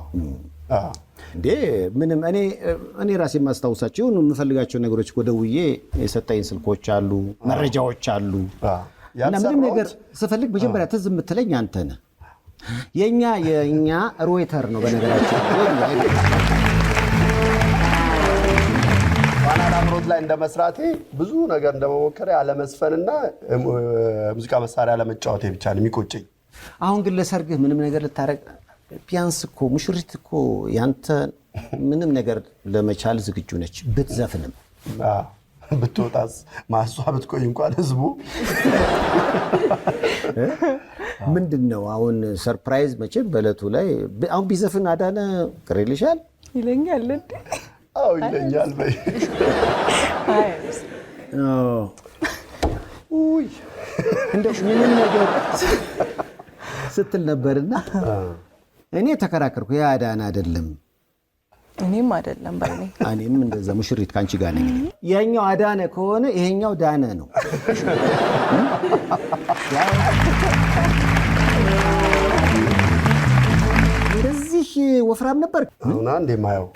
እንዴ ምንም እኔ ራሴ የማስታውሳቸው የምፈልጋቸው ነገሮች ደውዬ የሰጠኝ ስልኮች አሉ፣ መረጃዎች አሉ እና ምንም ነገር ስፈልግ መጀመሪያ ትዝ የምትለኝ አንተ ነህ። የኛ ሮይተር ነው በነገራችን ዋና ላምሮት ላይ እንደመስራቴ ብዙ ነገር እንደመሞከሬ አለመስፈንና ሙዚቃ መሳሪያ አለመጫወቴ ብቻ ነው የሚቆጨኝ። አሁን ግን ለሰርግህ ምንም ነገር ልታረግ ቢያንስ እኮ ሙሽሪት እኮ ያንተ ምንም ነገር ለመቻል ዝግጁ ነች። ብትዘፍንም ብትወጣስ ማሷ ብትቆይ እንኳን ህዝቡ ምንድነው አሁን ሰርፕራይዝ መቼም በእለቱ ላይ አሁን ቢዘፍን አዳነ ቅር ይልሻል ይለኛል እንዴ? አዎ ይለኛል በይ ውይ እንደው ምንም ነገር ስትል ነበርና እኔ ተከራከርኩ። ያ አዳነ አይደለም እኔም አይደለም ባይኔ እኔም እንደዛ ሙሽሪት ካንቺ ጋር ነኝ። ያኛው አዳነ ከሆነ ይሄኛው ዳነ ነው። እንደዚህ ወፍራም ነበር አሁን አንዴ ማየው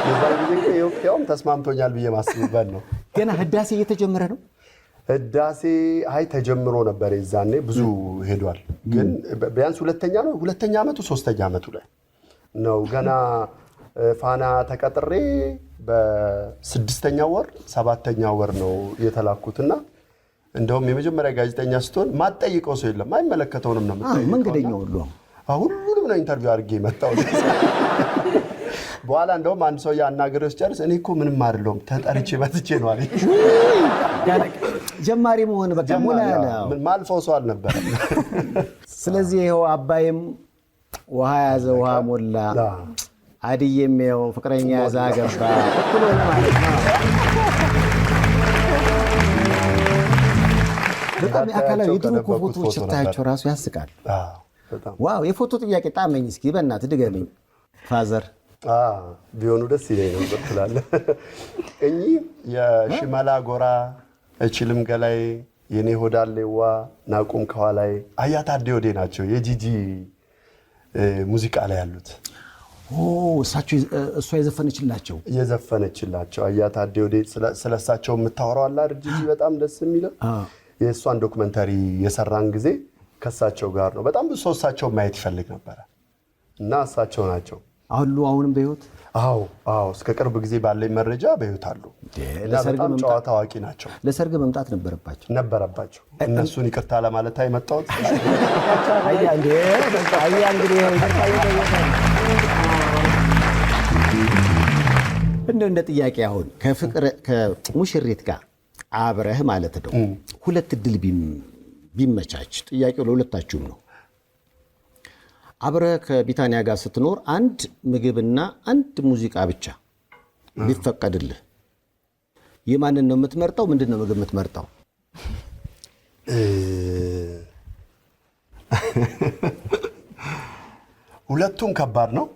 የዛን ጊዜ የወቅቴውም ተስማምቶኛል ብዬ ማስብበት ነው። ገና ህዳሴ እየተጀመረ ነው። ህዳሴ ተጀምሮ ነበር የዛኔ ብዙ ሄዷል። ግን ቢያንስ ሁለተኛ ዓመቱ ሶስተኛ ዓመቱ ላይ ነው ገና ፋና ተቀጥሬ በ6ኛው ወር 7ኛው ወር ነው የተላኩትና እንደውም የመጀመሪያ ጋዜጠኛ ስትሆን ማጠይቀው ሰው የለም፣ አይመለከተውንም ነው የምትጠይቀው። መንገደኛው ሁሉንም ነው ኢንተርቪው አድርጌ መጣው። በኋላ እንደውም አንድ ሰው ያናገረው ሲጨርስ እኔ እኮ ምንም አይደለም ተጠርቼ መጥቼ ነው አለኝ። ጀማሪ መሆን በቃ ሞላ ያለ ምን ማልፈው ሰው አልነበረም። ስለዚህ ይሄው አባይም ውሃ ያዘ ውሃ ሞላ፣ አድዬም ይሄው ፍቅረኛ ያዘ አገባ እኩል ሆነ ማለት ነው። በጣም አካላዊ የድሮ ፎቶዎች ስታያቸው ራሱ ያስቃል። ዋው የፎቶ ጥያቄ ጣመኝ እስኪ በእናትህ ድገመኝ ፋዘር። ቢሆኑ ደስ ይለኝ ነበር ትላለህ። እኚህ የሽመላ ጎራ እችልም ገላይ የኔ ሆዳሌዋ ናቁም ከኋላይ አያት አዴዎዴ ናቸው የጂጂ ሙዚቃ ላይ ያሉት። እሷ የዘፈነችላቸው አያት አዴዎዴ ስለሳቸው የምታወራው አለ አይደል? ጂጂ በጣም ደስ የሚለው የእሷን ዶክመንተሪ የሰራን ጊዜ ከሳቸው ጋር ነው። በጣም ብዙ ሰው እሳቸው ማየት ይፈልግ ነበረ እና እሳቸው ናቸው አሁንም በህይወት? አዎ እስከ ቅርብ ጊዜ ባለኝ መረጃ በህይወት አሉ። በጣም ጨዋታ አዋቂ ናቸው። ለሰርግ መምጣት ነበረባቸው። እነሱን ይቅርታ ለማለት አይመጣሁት። እንደ ጥያቄ አሁን ከሙሽሪት ጋር አብረህ ማለት ነው ሁለት እድል ቢመቻች፣ ጥያቄው ለሁለታችሁም ነው። አብረህ ከቢታንያ ጋር ስትኖር አንድ ምግብና አንድ ሙዚቃ ብቻ ቢፈቀድልህ የማንን ነው የምትመርጠው? ምንድን ነው ምግብ የምትመርጠው? ሁለቱም ከባድ ነው።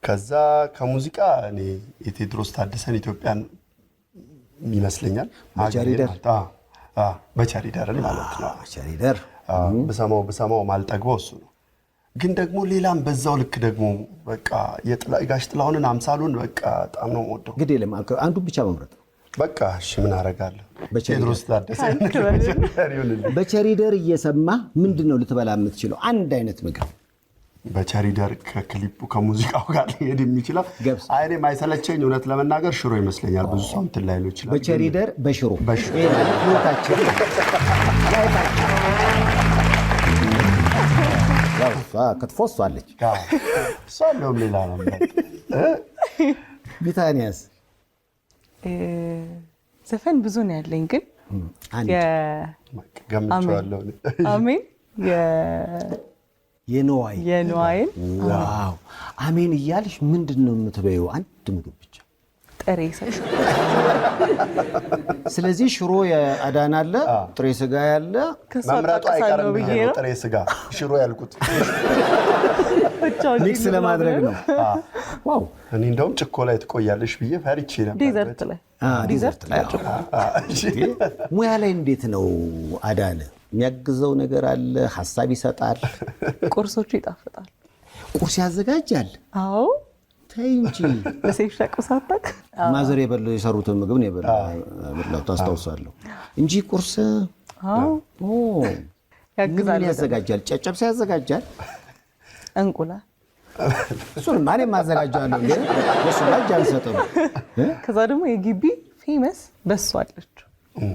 ከዛ ከሙዚቃ እኔ የቴዎድሮስ ታደሰን ኢትዮጵያን ይመስለኛል በቸሪደር ማለት ነው። ቸሪደር ብሰማው ማልጠግበው እሱ ነው። ግን ደግሞ ሌላም በዛው ልክ ደግሞ በቃ የጋሽ ጥላሁንን አምሳሉን በቃ በጣም ነው የምወደው። ግድ የለም አንዱን ብቻ መምረጥ በቃ እሺ ምን አደርጋለሁ። ቴዎድሮስ ታደሰ በቸሪደር እየሰማ ምንድን ነው ልትበላ የምትችለው አንድ አይነት ምግብ? በቸሪደር ከክሊፑ ከሙዚቃው ጋር ሊሄድ የሚችለው አይኔ ማይሰለቸኝ እውነት ለመናገር ሽሮ ይመስለኛል። ብዙ ሰው እንትን ላይ ነው ይችላል። በቸሪደር በሽሮ ክትፎ እሷ አለች። እሷ እንደውም ሌላ ነው። ቢታንያስ ዘፈን ብዙ ነው ያለኝ ግን ገምቼዋለሁ። አሜን የነዋይን ዋው አሜን እያልሽ ምንድን ነው የምትበይው? አንድ ምግብ ብቻ ጥሬ ስጋ። ስለዚህ ሽሮ የአዳን አለ፣ ጥሬ ስጋ ያለ መምረጡ አይቀርም ብዬ ነው ጥሬ ስጋ ሽሮ ያልኩት ሚክስ ለማድረግ ነው። ዋው እኔ እንደውም ጭኮ ላይ ትቆያለሽ ብዬ ፈርቼ ነበር። ዲዘርት ላይ ሙያ ላይ እንዴት ነው አዳነ? የሚያግዘው ነገር አለ? ሀሳብ ይሰጣል? ቁርሶቹ ይጣፍጣል። ቁርስ ያዘጋጃል? አዎ ተይ እንጂ በሴፍ ሸቁሳታክ ማዘር የሰሩትን ምግብ ነው የበላው ታስታውሳለሁ እንጂ ቁርስ ያግዛል። ያዘጋጃል? ጨጨብሳ ያዘጋጃል? እንቁላል እሱን ማንም ማዘጋጃለሁ እንዴ እሱ ባጅ አልሰጠም። ከዛ ደግሞ የግቢ ፌመስ በሶ አለች፣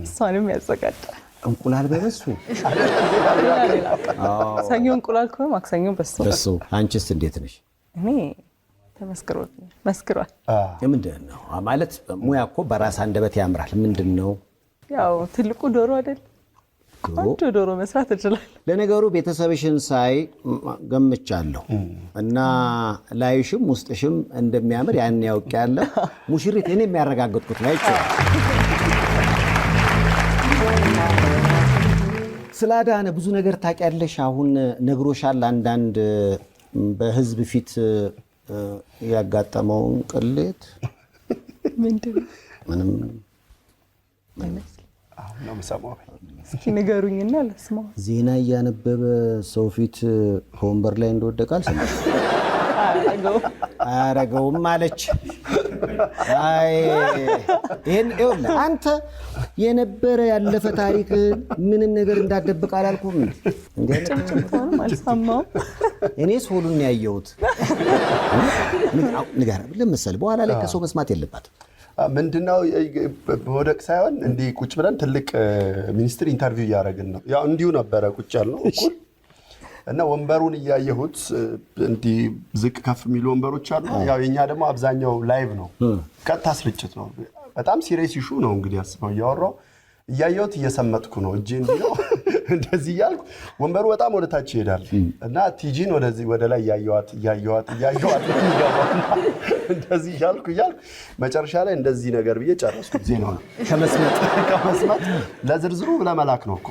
እሷንም ያዘጋጃል። እንቁላል በበሶ ሰኞ እንቁላል ከሆነ ማክሰኞ በሶ። አንቺስ እንዴት ነሽ? እኔ መስክሯል። ምንድን ነው ማለት ሙያ እኮ በራስ አንደበት ያምራል። ምንድን ነው ያው ትልቁ ዶሮ አይደል? ቆንጆ ዶሮ መስራት እችላለሁ። ለነገሩ ቤተሰብሽን ሳይ ገምቻለሁ እና ላይሽም ውስጥሽም እንደሚያምር ያን ያውቃለሁ። ሙሽሪት እኔ የሚያረጋግጥኩት ላይ ይችላል። ስለ አዳነ ብዙ ነገር ታውቂያለሽ። አሁን ነግሮሻል? አንዳንድ በህዝብ ፊት ያጋጠመውን ቅሌት ምንድን ነው? ምንም አሁን ነው የምሰማው። እስኪ ንገሩኝና ልስማው። ዜና እያነበበ ሰው ፊት ከወንበር ላይ እንደወደቀ አልሰማሽ? አያረገውም አለች። አይ ይሄን ይኸውልህ አንተ የነበረ ያለፈ ታሪክ ምንም ነገር እንዳደብቅ አላልኩም እንዴ? ጭምጭምታውንም አልሰማሁም። እኔስ ሁሉን ያየሁት ንገር ለምሳሌ በኋላ ላይ ከሰው መስማት የለባትም። ምንድነው በወደቅ ሳይሆን እንዲህ ቁጭ ብለን ትልቅ ሚኒስትር ኢንተርቪው እያደረግን ነው። ያው እንዲሁ ነበረ ቁጭ ያልነው እኩል እና ወንበሩን እያየሁት እንዲህ ዝቅ ከፍ የሚሉ ወንበሮች አሉ። ያው የኛ ደግሞ አብዛኛው ላይቭ ነው፣ ቀጥታ ስርጭት ነው። በጣም ሲሪየስ ኢሹ ነው እንግዲህ አስበው። እያወራሁ እያየሁት እየሰመጥኩ ነው። እጄ እንዲህ ነው እንደዚህ እያልኩ ወንበሩ በጣም ወደ ታች ይሄዳል እና ቲጂን ወደዚህ ወደ ላይ እያየኋት እንደዚህ እያልኩ መጨረሻ ላይ እንደዚህ ነገር ብዬ ጨረስኩት። ዜናው ነው ከመስመጥ ለዝርዝሩ ለመላክ ነው እኮ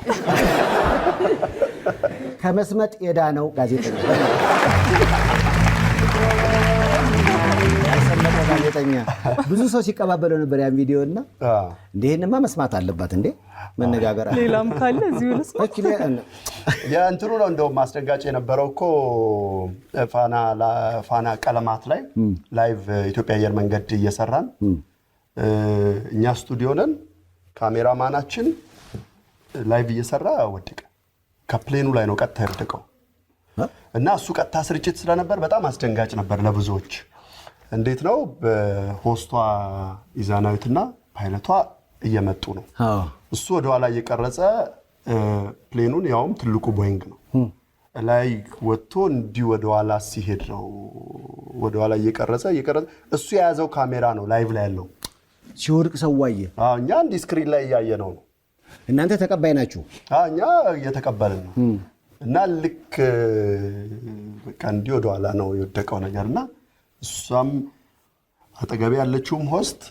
ከመስመጥ የዳነው ጋዜጠኛ ጋዜጠኛ ብዙ ሰው ሲቀባበለው ነበር ያን ቪዲዮ እና እንደሄንማ መስማት አለባት እንዴ መነጋገር አለ። ሌላም ካለ እዚሁ ልስ የእንትኑ ነው እንደውም ማስደንጋጭ የነበረው እኮ ፋና ቀለማት ላይ ላይቭ ኢትዮጵያ አየር መንገድ እየሰራን እኛ ስቱዲዮ ነን። ካሜራማናችን ላይቭ እየሰራ ወደቀ። ከፕሌኑ ላይ ነው ቀጥታ የወደቀው እና እሱ ቀጥታ ስርጭት ስለነበር በጣም አስደንጋጭ ነበር ለብዙዎች። እንዴት ነው በሆስቷ ኢዛናዊትና ፓይለቷ እየመጡ ነው። እሱ ወደ ኋላ እየቀረጸ ፕሌኑን ያውም ትልቁ ቦይንግ ነው ላይ ወጥቶ እንዲህ ወደ ኋላ ሲሄድ ነው ወደ ኋላ እየቀረጸ እሱ የያዘው ካሜራ ነው ላይቭ ላይ ያለው ሲወድቅ ሰዋየ። እኛ እንዲህ ስክሪን ላይ እያየ ነው። እናንተ ተቀባይ ናችሁ? እኛ እየተቀበልን ነው። እና ልክ በቃ እንዲህ ወደ ኋላ ነው የወደቀው ነገርና እሷም አጠገቤ ያለችውም ሆስት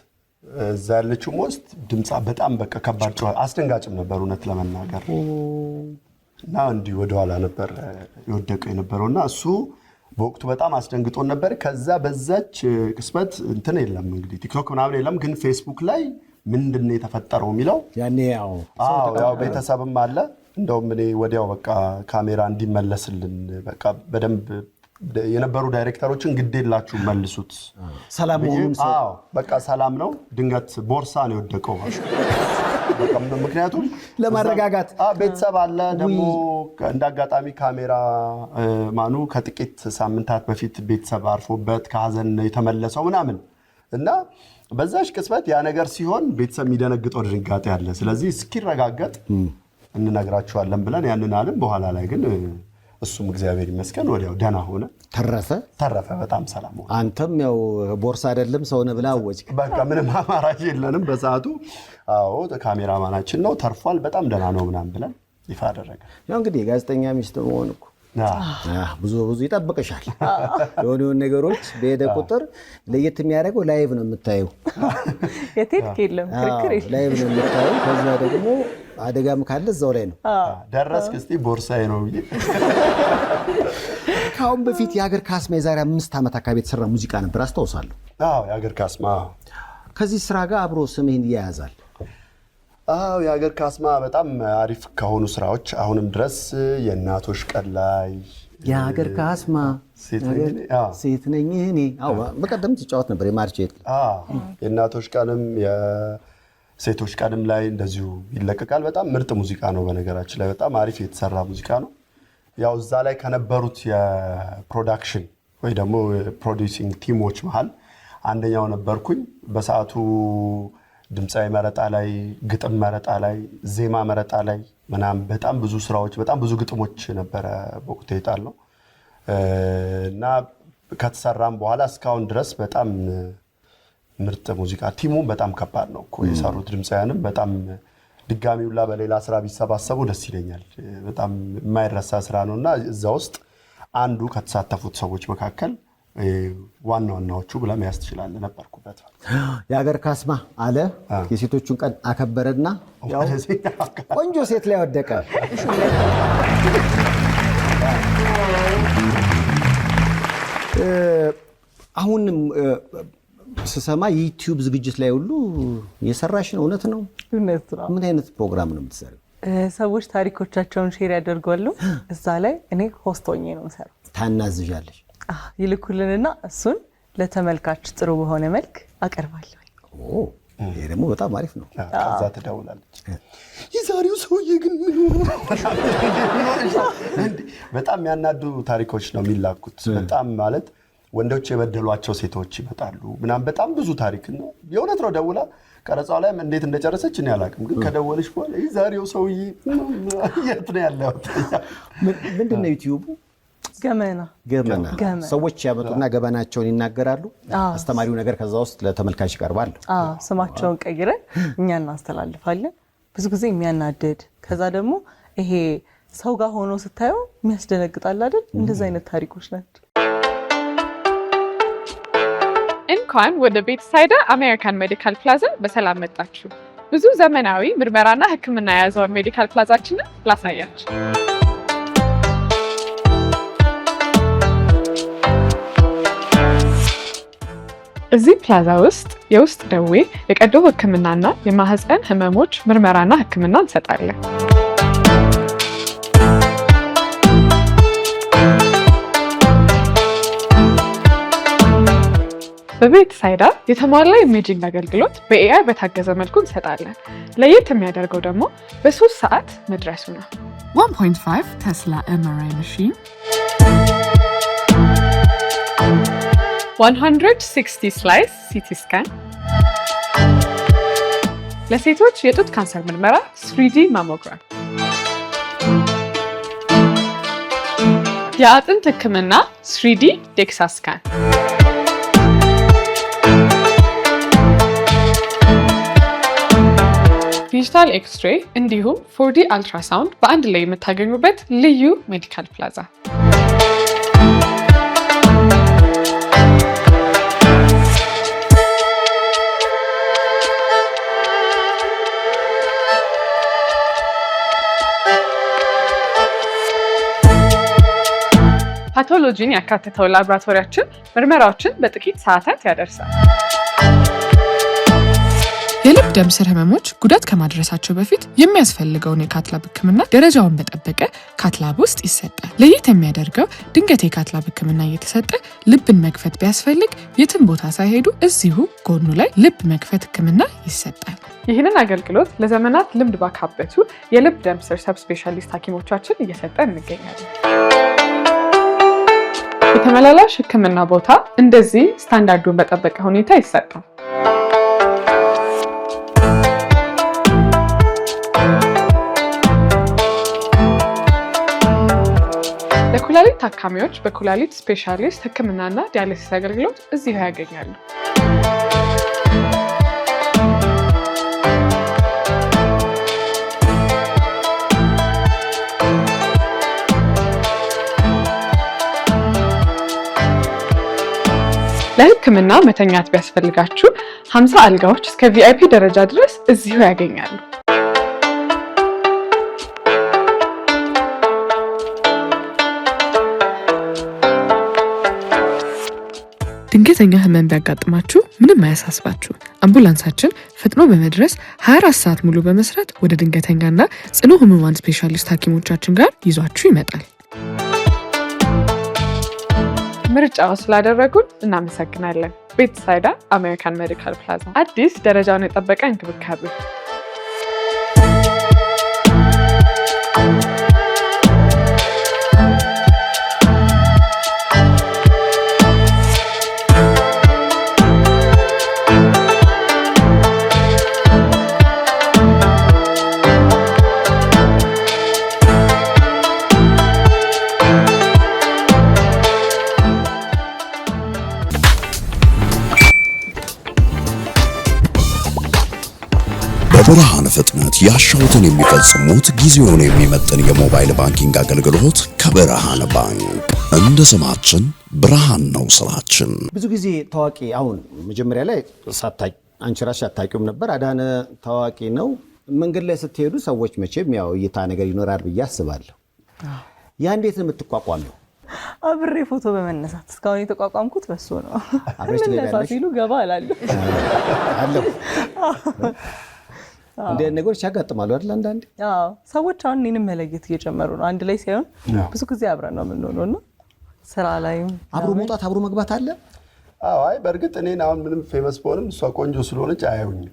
እዛ ያለችውም ሆስት ድምጻ በጣም በቃ ከባድ ጮኸ። አስደንጋጭም ነበር እውነት ለመናገር እና እንዲህ ወደ ኋላ ነበር የወደቀው የነበረውና እሱ በወቅቱ በጣም አስደንግጦን ነበር። ከዛ በዛች ቅስበት እንትን የለም እንግዲህ ቲክቶክ ምናምን የለም፣ ግን ፌስቡክ ላይ ምንድነው የተፈጠረው የሚለው ያኔ ያው ቤተሰብም አለ። እንደውም እኔ ወዲያው በቃ ካሜራ እንዲመለስልን በቃ በደንብ የነበሩ ዳይሬክተሮችን ግዴላችሁ መልሱት ሰላም መሆኑን በቃ ሰላም ነው። ድንገት ቦርሳ ነው የወደቀው ምክንያቱም ለማረጋጋት ቤተሰብ አለ። ደግሞ እንዳጋጣሚ ካሜራ ማኑ ከጥቂት ሳምንታት በፊት ቤተሰብ አርፎበት ከሀዘን የተመለሰው ምናምን እና በዛሽ ቅጽበት ያ ነገር ሲሆን ቤተሰብ የሚደነግጠው ድንጋጤ አለ። ስለዚህ እስኪረጋገጥ እንነግራችኋለን ብለን ያንን አልን። በኋላ ላይ ግን እሱም እግዚአብሔር ይመስገን ወዲያው ደህና ሆነ። ተረፈ በጣም ሰላም ሆነ። አንተም ያው ቦርሳ አይደለም ሰው ነህ ብለህ አወጅክ። በቃ ምንም አማራጭ የለንም በሰዓቱ። አዎ ካሜራማናችን ነው ተርፏል፣ በጣም ደህና ነው ምናምን ብለን ይፋ አደረገ። ያው እንግዲህ ጋዜጠኛ ሚስት መሆን እኮ ብዙ ይጠብቅሻል። የሆኑ ነገሮች በሄደ ቁጥር ለየት የሚያደርገው ላይቭ ነው የምታየው። የቴክ የለም ክርክር ላይቭ ነው የምታየው። ከዛ ደግሞ አደጋም ካለ እዛው ላይ ነው። ደረስክ እስቲ ቦርሳዬ ነው ብዬ። ከአሁን በፊት የሀገር ካስማ የዛሬ 5 ዓመት አካባቢ የተሰራ ሙዚቃ ነበር አስታውሳለሁ። አዎ የሀገር ካስማ ከዚህ ስራ ጋር አብሮ ስምህን ይያያዛል። አዎ የሀገር ካስማ በጣም አሪፍ ከሆኑ ስራዎች አሁንም ድረስ የእናቶች ቀን ላይ የሀገር ካስማ ሴት ነኝ እኔ በቀደም ትጫወት ነበር የማርቼት የእናቶች ቀንም የሴቶች ቀንም ላይ እንደዚሁ ይለቀቃል። በጣም ምርጥ ሙዚቃ ነው። በነገራችን ላይ በጣም አሪፍ የተሰራ ሙዚቃ ነው። ያው እዛ ላይ ከነበሩት የፕሮዳክሽን ወይ ደግሞ ፕሮዲዩሲንግ ቲሞች መሃል አንደኛው ነበርኩኝ። በሰዓቱ ድምፃዊ መረጣ ላይ፣ ግጥም መረጣ ላይ፣ ዜማ መረጣ ላይ ምናምን በጣም ብዙ ስራዎች በጣም ብዙ ግጥሞች ነበረ በወቅቱ የጣልነው እና ከተሰራም በኋላ እስካሁን ድረስ በጣም ምርጥ ሙዚቃ። ቲሙ በጣም ከባድ ነው እኮ የሰሩት ድምፃውያንም በጣም ድጋሚ ሁላ በሌላ ስራ ቢሰባሰቡ ደስ ይለኛል። በጣም የማይረሳ ስራ ነውና እዛ ውስጥ አንዱ ከተሳተፉት ሰዎች መካከል ዋናዎቹ ብላ መያዝ ትችላለህ ነበርኩበት። የሀገር ካስማ አለ የሴቶቹን ቀን አከበረና ያው ቆንጆ ሴት ላይ ወደቀ። አሁንም ስሰማ ዩቲዩብ ዝግጅት ላይ ሁሉ የሰራሽ ነው። እውነት ነው? ምን አይነት ፕሮግራም ነው የምትሰሪው? ሰዎች ታሪኮቻቸውን ሼር ያደርጋሉ። እዛ ላይ እኔ ሆስት ሆኜ ነው የምሰራው። ታናዝዣለሽ? ይልኩልንና እሱን ለተመልካች ጥሩ በሆነ መልክ አቀርባለሁ። ይሄ ደግሞ በጣም አሪፍ ነው። ከዛ ትደውላለች የዛሬው ሰውዬ ግን ምን ሆነ? በጣም የሚያናዱ ታሪኮች ነው የሚላኩት። በጣም ማለት ወንዶች የበደሏቸው ሴቶች ይመጣሉ ምናምን በጣም ብዙ ታሪክ ነው። የእውነት ነው። ደውላ ቀረጻው ላይ እንዴት እንደጨረሰች እኔ አላውቅም፣ ግን ከደወለች በኋላ የዛሬው ሰውዬ የት ነው ያለው? ምንድን ነው ዩቲዩቡ? ገመና ሰዎች ያመጡና ገበናቸውን ይናገራሉ። አስተማሪው ነገር ከዛ ውስጥ ለተመልካች ይቀርባል። ስማቸውን ቀይረን እኛ እናስተላልፋለን። ብዙ ጊዜ የሚያናድድ ከዛ ደግሞ ይሄ ሰው ጋር ሆኖ ስታየው የሚያስደነግጣል አይደል? እንደዚህ አይነት ታሪኮች ናቸው። እንኳን ወደ ቤትሳይዳ አሜሪካን ሜዲካል ፕላዛ በሰላም መጣችሁ። ብዙ ዘመናዊ ምርመራና ሕክምና የያዘውን ሜዲካል ፕላዛችንን ላሳያችሁ። እዚህ ፕላዛ ውስጥ የውስጥ ደዌ፣ የቀዶ ሕክምናና የማህፀን ህመሞች ምርመራና ሕክምና እንሰጣለን። በቤትሳይዳ የተሟላ ኢሜጂንግ አገልግሎት በኤአይ በታገዘ መልኩ እንሰጣለን። ለየት የሚያደርገው ደግሞ በ3 ሰዓት መድረሱ ነው። 1.5 ቴስላ ኤምአርአይ ማሽን፣ 160 ስላይስ ሲቲ ስካን፣ ለሴቶች የጡት ካንሰር ምርመራ 3D ማሞግራም፣ የአጥንት ህክምና 3D ዴክሳ ስካን፣ ዲጂታል ኤክስሬይ እንዲሁም 4D አልትራሳውንድ በአንድ ላይ የምታገኙበት ልዩ ሜዲካል ፕላዛ። ፓቶሎጂን ያካተተው ላቦራቶሪያችን ምርመራዎችን በጥቂት ሰዓታት ያደርሳል። የልብ ደም ስር ህመሞች ጉዳት ከማድረሳቸው በፊት የሚያስፈልገውን የካትላብ ህክምና ደረጃውን በጠበቀ ካትላብ ውስጥ ይሰጣል። ለየት የሚያደርገው ድንገት የካትላብ ህክምና እየተሰጠ ልብን መክፈት ቢያስፈልግ የትም ቦታ ሳይሄዱ እዚሁ ጎኑ ላይ ልብ መክፈት ህክምና ይሰጣል። ይህንን አገልግሎት ለዘመናት ልምድ ባካበቱ የልብ ደም ስር ሰብ ስፔሻሊስት ሐኪሞቻችን እየሰጠን እንገኛለን። የተመላላሽ ህክምና ቦታ እንደዚህ ስታንዳርዱን በጠበቀ ሁኔታ ይሰጣል። ለኩላሊት ታካሚዎች በኩላሊት ስፔሻሊስት ሕክምናና ዲያሊሲስ አገልግሎት እዚሁ ያገኛሉ። ለሕክምና መተኛት ቢያስፈልጋችሁ 50 አልጋዎች እስከ ቪአይፒ ደረጃ ድረስ እዚሁ ያገኛሉ። ድንገተኛ ህመም ቢያጋጥማችሁ ምንም አያሳስባችሁ። አምቡላንሳችን ፈጥኖ በመድረስ 24 ሰዓት ሙሉ በመስራት ወደ ድንገተኛና ጽኑ ህሙማን ስፔሻሊስት ሐኪሞቻችን ጋር ይዟችሁ ይመጣል። ምርጫው ስላደረጉን እናመሰግናለን። ቤትሳይዳ አሜሪካን ሜዲካል ፕላዛ አዲስ ደረጃውን የጠበቀ እንክብካቤ። በብርሃን ፍጥነት ያሻውትን የሚፈጽሙት ጊዜውን የሚመጥን የሞባይል ባንኪንግ አገልግሎት ከብርሃን ባንክ። እንደ ስማችን ብርሃን ነው ስራችን። ብዙ ጊዜ ታዋቂ አሁን መጀመሪያ ላይ አንቺ ራስሽ አታውቂውም ነበር። አዳነ ታዋቂ ነው። መንገድ ላይ ስትሄዱ ሰዎች መቼም ያው እይታ ነገር ይኖራል ብዬ አስባለሁ። ያ እንዴት ነው የምትቋቋመው? አብሬ ፎቶ በመነሳት እስካሁን የተቋቋምኩት በሱ ነው። እነሳ ሲሉ ገባ አላለሁ። እንደ ነገሮች ያጋጥማሉ አይደል? አንዳንዴ ሰዎች አሁን እኔንም መለየት እየጀመሩ ነው። አንድ ላይ ሳይሆን ብዙ ጊዜ አብረን ነው የምንሆነው እና ስራ ላይም አብሮ መውጣት አብሮ መግባት አለ። አይ በእርግጥ እኔን አሁን ምንም ፌመስ ብሆንም እሷ ቆንጆ ስለሆነች አያዩኝም።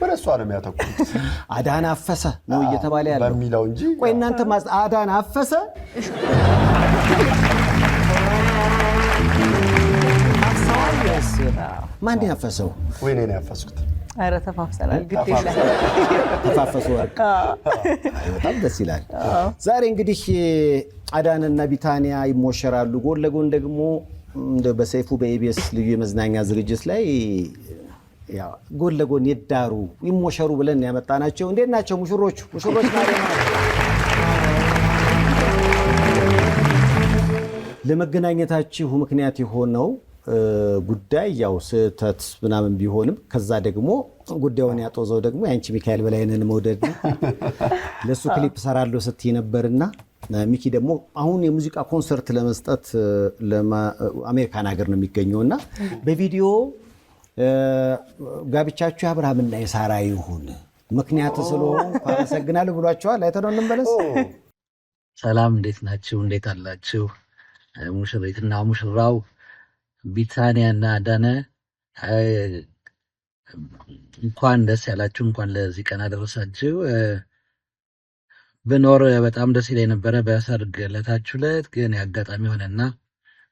ወደ እሷ ነው የሚያተኩሩት። አዳነ አፈሰ ነው እየተባለ ያለው በሚለው እንጂ። ቆይ እናንተ አዳነ አፈሰ ማን ያፈሰው? ወይ እኔ ነው ያፈስኩት? አረ ተፋፍሰናል። ግድ የለም ተፋፈሱ ወርቅ። በጣም ደስ ይላል። ዛሬ እንግዲህ አዳነና ቢታንያ ይሞሸራሉ። ጎን ለጎን ደግሞ በሰይፉ በኢቢኤስ ልዩ የመዝናኛ ዝግጅት ላይ ያው ጎን ለጎን ይዳሩ ይሞሸሩ ብለን ያመጣናቸው። እንዴት ናቸው ሙሽሮቹ? ሙሽሮች ማለት ነው። ለመገናኘታችሁ ምክንያት የሆነው ጉዳይ ያው ስህተት ምናምን ቢሆንም ከዛ ደግሞ ጉዳዩን ያጦዘው ደግሞ ያንቺ ሚካኤል በላይነን መውደድ ነው። ለሱ ክሊፕ ሰራለሁ ስትይ ነበርና ሚኪ ደግሞ አሁን የሙዚቃ ኮንሰርት ለመስጠት አሜሪካን ሀገር ነው የሚገኘውና በቪዲዮ ጋብቻችሁ አብርሃምና የሳራ ይሁን ምክንያት ስለሆነ አመሰግናለሁ ብሏቸዋል። አይተነው እንመለስ። ሰላም፣ እንዴት ናችሁ? እንዴት አላችሁ? ሙሽሪትና ሙሽራው ቢታንያና አዳነ እንኳን ደስ ያላችሁ፣ እንኳን ለዚህ ቀን አደረሳችሁ። ብኖር በጣም ደስ ይለኝ ነበረ በሰርግ ዕለታችሁ ዕለት፣ ግን ያጋጣሚ ሆነና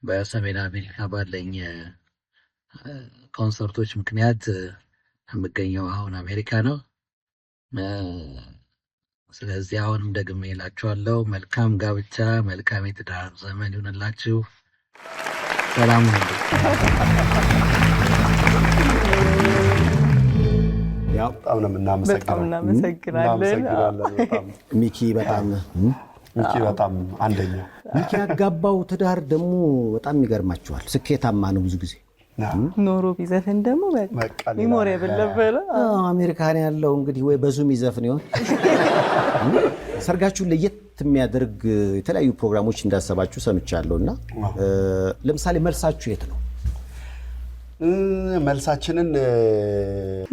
በሰሜን አሜሪካ ባለኝ ኮንሰርቶች ምክንያት የምገኘው አሁን አሜሪካ ነው። ስለዚህ አሁንም ደግሜ እላችኋለሁ መልካም ጋብቻ፣ መልካም የትዳር ዘመን ይሁንላችሁ። ሰላም ሁኑ። በጣም ነው እናመሰግናለን። ሚኪ በጣም አንደኛ። ሚኪ ያጋባው ትዳር ደግሞ በጣም ይገርማችኋል። ስኬታማ ነው። ብዙ ጊዜ ኖሮ ቢዘፍን ደግሞ በቃ ሚሞሪ ያበለበለ አሜሪካን ያለው እንግዲህ ወይ በዙም ይዘፍን ይሆን? ሰርጋችሁን ለየት የሚያደርግ የተለያዩ ፕሮግራሞች እንዳሰባችሁ ሰምቻለሁና ለምሳሌ መልሳችሁ የት ነው? መልሳችንን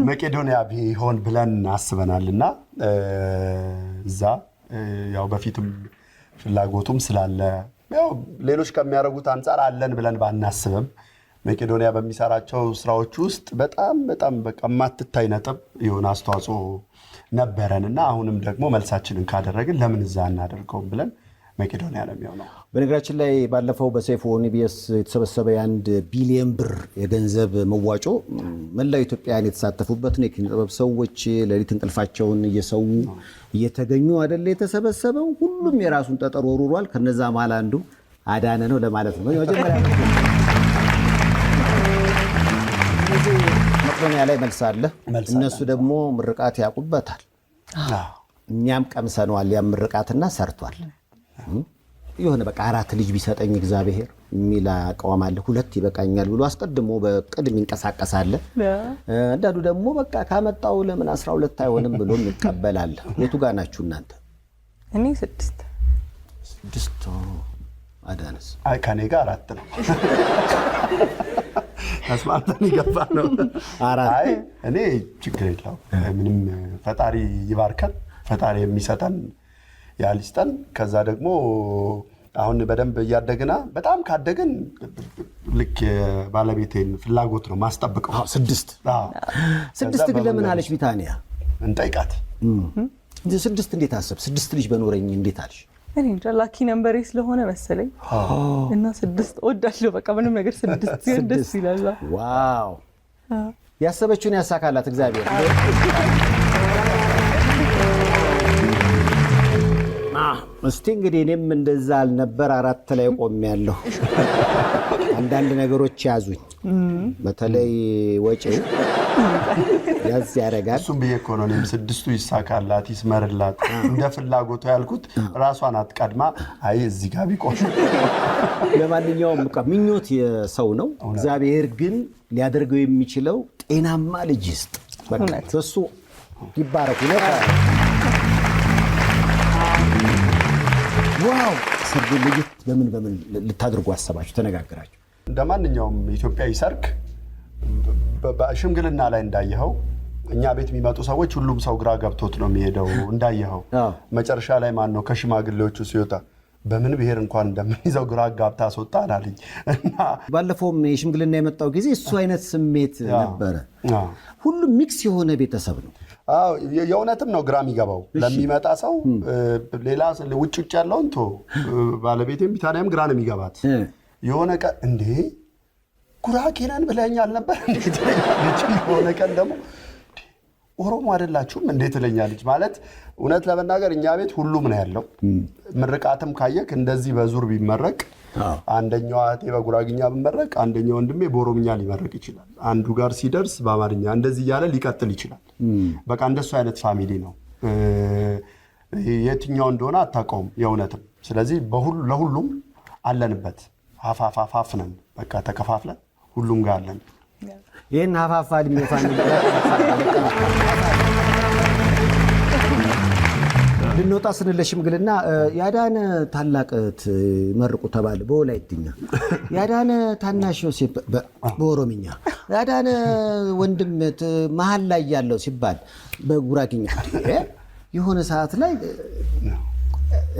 መቄዶንያ ቢሆን ብለን አስበናልና እዛ ያው በፊትም ፍላጎቱም ስላለ ያው ሌሎች ከሚያደርጉት አንፃር አለን ብለን ባናስብም መቄዶንያ በሚሰራቸው ስራዎች ውስጥ በጣም በቃ ማትታይ ነጥብ የሆነ አስተዋጽኦ ነበረንና አሁንም ደግሞ መልሳችንን ካደረግን ለምን እዛ እናደርገው ብለን መቄዶንያ ነው የሚሆነው። በነገራችን ላይ ባለፈው በሰይፉ ኢቢኤስ የተሰበሰበ የ1 ቢሊዮን ብር የገንዘብ መዋጮ መላው ኢትዮጵያውያን የተሳተፉበት ነው። የኪነ ጥበብ ሰዎች ሌሊት እንቅልፋቸውን እየሰው እየተገኙ አይደለ የተሰበሰበው። ሁሉም የራሱን ጠጠር ወርውሯል። ከነዛ መሀል አንዱ አዳነ ነው ለማለት ነው። መጀመሪያ መቄዶንያ ላይ መልስ አለ። እነሱ ደግሞ ምርቃት ያውቁበታል። እኛም ቀምሰነዋል ያ ምርቃትና ሰርቷል። የሆነ በቃ 4 ልጅ ቢሰጠኝ እግዚአብሔር የሚል አቋም አለ። 2 ይበቃኛል ብሎ አስቀድሞ በቅድም ይንቀሳቀሳል። አንዳንዱ ደግሞ በቃ ካመጣው ለምን 12 አይሆንም ብሎ ይቀበላል። የቱ ጋር ናችሁ እናንተ? እኔ 6 አዳነስ? አይ ከኔ ጋር 4 ነው። ተስማምተን ይገባ ነው 4። አይ እኔ ችግር የለው ምንም። ፈጣሪ ይባርከን። ፈጣሪ የሚሰጠን ያልስጠን። ከዛ ደግሞ አሁን በደንብ እያደግና በጣም ካደግን ልክ ባለቤቴን ፍላጎት ነው ማስጠብቀው። 6 ግን ለምን አለች ቢታንያ? እንጠይቃት። 6 እንዴት አሰብ? 6 ልጅ በኖረኝ እንዴት አለሽ? እኔ እንጃ ላኪ ነምበሬ ስለሆነ መሰለኝ እና 6 እወዳለሁ። በቃ ምንም ነገር 6 ሲሆን ደስ ይላል። ዋው! ያሰበችውን ያሳካላት እግዚአብሔር። እስቲ እንግዲህ እኔም እንደዛ አልነበር 4 ላይ ቆሜያለሁ። አንዳንድ ነገሮች ያዙኝ። በተለይ ወጪው ያዝ ያደርጋል። እሱም ብዬ እኮ ነው እኔም 6ቱ ይሳካላት ይስመርላት እንደ ፍላጎቷ ያልኩት። ራሷን አትቀድማ አይ እዚህ ጋር ቢቆም። ለማንኛውም በቃ ምኞት የሰው ነው። እግዚአብሔር ግን ሊያደርገው የሚችለው ጤናማ ልጅ ይስጥ። በቃ እሱ ይባረክ ነው። ዋው! ሰርግ ልጅት በምን ልታደርጉ አሰባችሁ ተነጋገራችሁ? እንደማንኛውም ኢትዮጵያዊ ሰርግ በሽምግልና ላይ እንዳየኸው እኛ ቤት የሚመጡ ሰዎች ሁሉም ሰው ግራ ገብቶት ነው የሚሄደው። እንዳየኸው መጨረሻ ላይ ማን ነው ከሽማግሌዎቹ ሲወጣ በምን ብሔር እንኳን እንደምንይዘው ግራ ጋብታ አስወጣን አለኝ። እና ባለፈውም የሽምግልና የመጣው ጊዜ እሱ አይነት ስሜት ነበረ። ሁሉም ሚክስ የሆነ ቤተሰብ ነው። አዎ የእውነትም ነው ግራ የሚገባው ለሚመጣ ሰው። ሌላ ውጭ ያለውን ቶ ባለቤቴም ቢታንያም ግራ ነው የሚገባት። የሆነ ቀን እንዴ ጉራጌ ነን ብለኸኛል ነበር እንዴት ትለኛለች። የሆነ ቀን ደግሞ ኦሮሞ አይደላችሁም እንዴት ትለኛለች። ማለት እውነት ለመናገር እኛ ቤት ሁሉም ነው ያለው። ምርቃትም ካየክ እንደዚህ በዙር ቢመረቅ አንደኛው እህቴ በጉራግኛ ቢመረቅ አንደኛው ወንድሜ በኦሮምኛ ሊመረቅ ይችላል። አንዱ ጋር ሲደርስ በአማርኛ እንደዚህ እያለ ሊቀጥል ይችላል። በቃ እንደሱ አይነት ፋሚሊ ነው። የትኛው እንደሆነ አታውቀውም የእውነትም። ስለዚህ ለሁሉም አለንበት። አፋፋፋፍ ነን በቃ ተከፋፍለን ሁሉም ጋር አለን። ይሄን አፋፋ ሊመፋን ልንወጣ ስንል ለሽምግልና ያዳነ ታላቅ መርቁ ተባለ በወላይትኛ፣ ያዳነ ታናሽ ዮሴፍ በኦሮምኛ፣ ያዳነ ወንድም መሀል ላይ ያለው ሲባል በጉራግኛ። የሆነ ሰዓት ላይ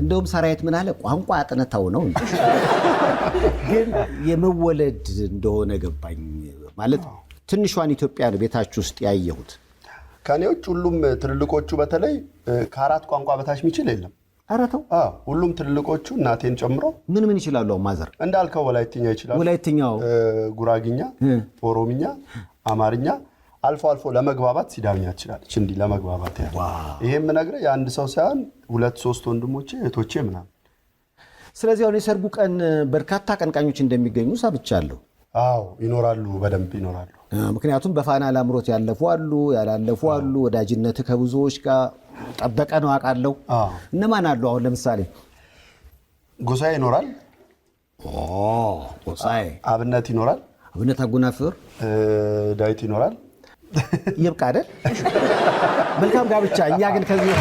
እንደውም ሰራዊት ምን አለ ቋንቋ አጥነታው ነው ግን የመወለድ እንደሆነ ገባኝ። ማለት ትንሿን ኢትዮጵያ ነው ቤታችሁ ውስጥ ያየሁት። ከኔዎች ሁሉም ትልልቆቹ በተለይ ከ4 ቋንቋ በታች የሚችል የለም። አራተው ሁሉም ትልልቆቹ እናቴን ጨምሮ ምን ይችላሉ? ማዘር እንዳልከው ወላይትኛ ይችላሉ። ወላይትኛው፣ ጉራግኛ፣ ኦሮምኛ፣ አማርኛ፣ አልፎ አልፎ ለመግባባት ሲዳምኛ ትችላለች። እንዲህ ለመግባባት ያለ ይሄም ነግረህ የአንድ ሰው ሳይሆን 2-3 ወንድሞቼ እህቶቼ ምናምን። ስለዚህ አሁን የሰርጉ ቀን በርካታ ቀንቃኞች እንደሚገኙ ሰምቻለሁ። አዎ ይኖራሉ፣ በደንብ ይኖራሉ። ምክንያቱም በፋና ላምሮት ያለፉ አሉ፣ ያላለፉ አሉ። ወዳጅነት ከብዙዎች ጋር ጠበቀ ነው አውቃለሁ። እነማን አሉ? አሁን ለምሳሌ ጎሳዬ ይኖራል። ጎሳዬ፣ አብነት ይኖራል። አብነት አጎናፍር፣ ዳዊት ይኖራል። ይብቃ አይደል? መልካም ጋብቻ። እኛ ግን ከዚህ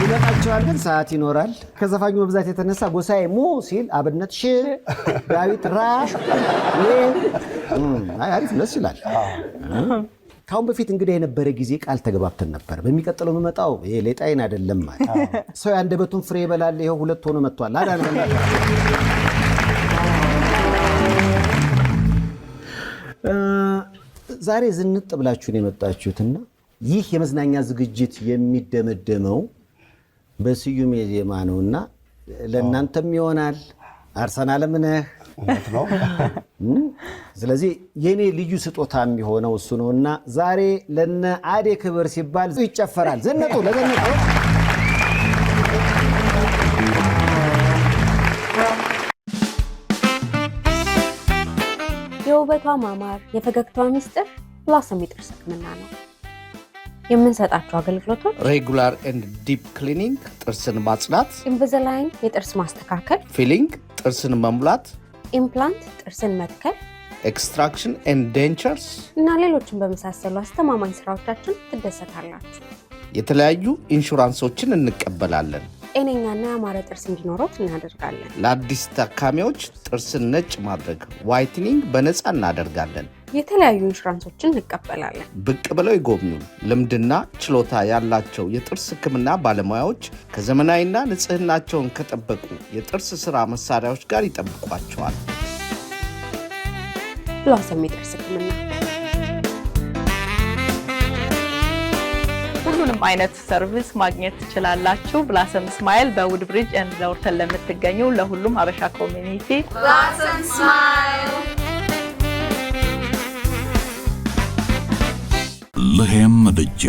ይመጣቸዋል፣ ግን ሰዓት ይኖራል። ከዘፋኙ በብዛት የተነሳ ጎሳዬ ሙ ሲል አብነት ሽ፣ ዳዊት ራ። አሪፍ ደስ ይላል። ካሁን በፊት እንግዲህ የነበረ ጊዜ ቃል ተገባብተን ነበር። በሚቀጥለው የምመጣው ይሄ ሌጣይን አይደለም ማለት ሰው ያንደበቱን ፍሬ ይበላል። ይሄው 2 ሆኖ መጥቷል። ዛሬ ዝንጥ ብላችሁን የመጣችሁትና ይህ የመዝናኛ ዝግጅት የሚደመደመው በስዩሜ ዜማ ነውና ለእናንተም ይሆናል። አርሰናልም ነህ ነው። ስለዚህ የኔ ልዩ ስጦታ የሚሆነው እሱ ነውና ዛሬ ለነ አዴ ክብር ሲባል ይጨፈራል። ዘነጡ ለዘነጡ የውበቷ ማማር የፈገግታዋ ሚስጥር ብላሰም የጥርስ ህክምና ነው። የምንሰጣቸው አገልግሎቶች ሬጉላር ኤንድ ዲፕ ክሊኒንግ ጥርስን ማጽዳት፣ ኢንቪዛላይን የጥርስ ማስተካከል፣ ፊሊንግ ጥርስን መሙላት፣ ኢምፕላንት ጥርስን መትከል፣ ኤክስትራክሽን ኤንድ ዴንቸርስ እና ሌሎችን በመሳሰሉ አስተማማኝ ስራዎቻችን ትደሰታላችሁ። የተለያዩ ኢንሹራንሶችን እንቀበላለን። ጤነኛና ያማረ ጥርስ እንዲኖሮት እናደርጋለን። ለአዲስ ታካሚዎች ጥርስን ነጭ ማድረግ ዋይትኒንግ በነፃ እናደርጋለን። የተለያዩ ኢንሹራንሶችን እንቀበላለን። ብቅ ብለው ይጎብኙ። ልምድና ችሎታ ያላቸው የጥርስ ህክምና ባለሙያዎች ከዘመናዊና ንጽህናቸውን ከጠበቁ የጥርስ ስራ መሳሪያዎች ጋር ይጠብቋቸዋል። ብላሰም የጥርስ ህክምና ሁሉንም አይነት ሰርቪስ ማግኘት ትችላላችሁ። ብላሰም ስማይል በውድ ብሪጅ ኤንድ ሎርተን ለምትገኙ ለሁሉም አበሻ ኮሚኒቲ ብላሰም ስማይል። ልሄም ምድጃ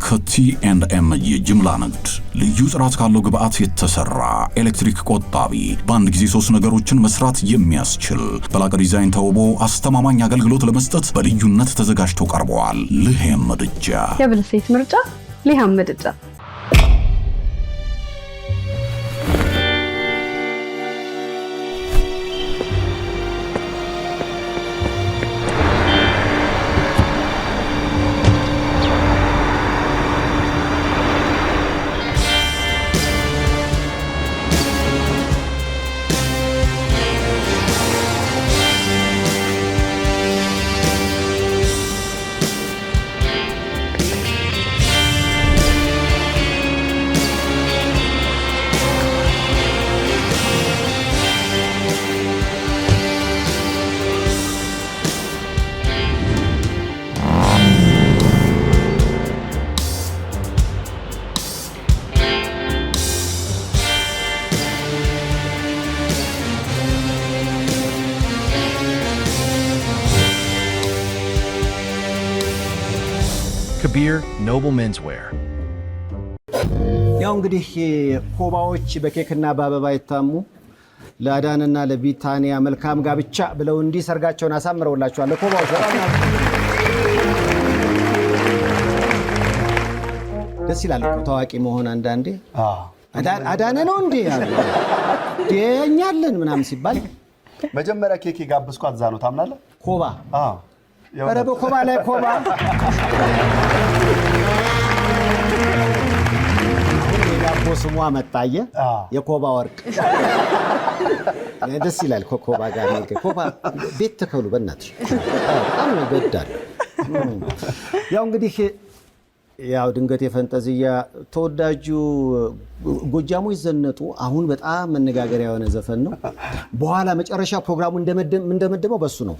ከቲኤንኤም የጅምላ ንግድ ልዩ ጥራት ካለው ግብአት የተሰራ ኤሌክትሪክ ቆጣቢ በአንድ ጊዜ 3 ነገሮችን መስራት የሚያስችል በላቀ ዲዛይን ተውቦ አስተማማኝ አገልግሎት ለመስጠት በልዩነት ተዘጋጅተው ቀርበዋል። ልሄም ምድጃ የብልሴት ምርጫ ልሄም ምድጃ። Kabir Noble Menswear. ያው እንግዲህ ኮባዎች በኬክና በአበባ ይታሙ ለአዳንና ለቢታኒያ መልካም ጋብቻ ብለው እንዲሰርጋቸውን አሳምረውላቸዋል። ኮባዎች ደስ ይላል እኮ ታዋቂ መሆን አንዳንዴ። አዳነ ነው እንዴ ያለ የኛለን ምናምን ሲባል መጀመሪያ ኬክ ጋብስኳት እዛ ነው ታምናለህ? ኮባ ኧረ በኮባ ላይ ኮባ የዳቦ ስሟ መጣየ የኮባ ወርቅ ደስ ይላል። ኮባ ጋር ኮባ ቤት ተከሉ በእናትሽ በጣም ይገዳል። ያው እንግዲህ ያው ድንገት የፈንጠዝያ ተወዳጁ ጎጃሞች ዘነጡ አሁን በጣም መነጋገሪያ የሆነ ዘፈን ነው። በኋላ መጨረሻ ፕሮግራሙ እንደመደመው በሱ ነው።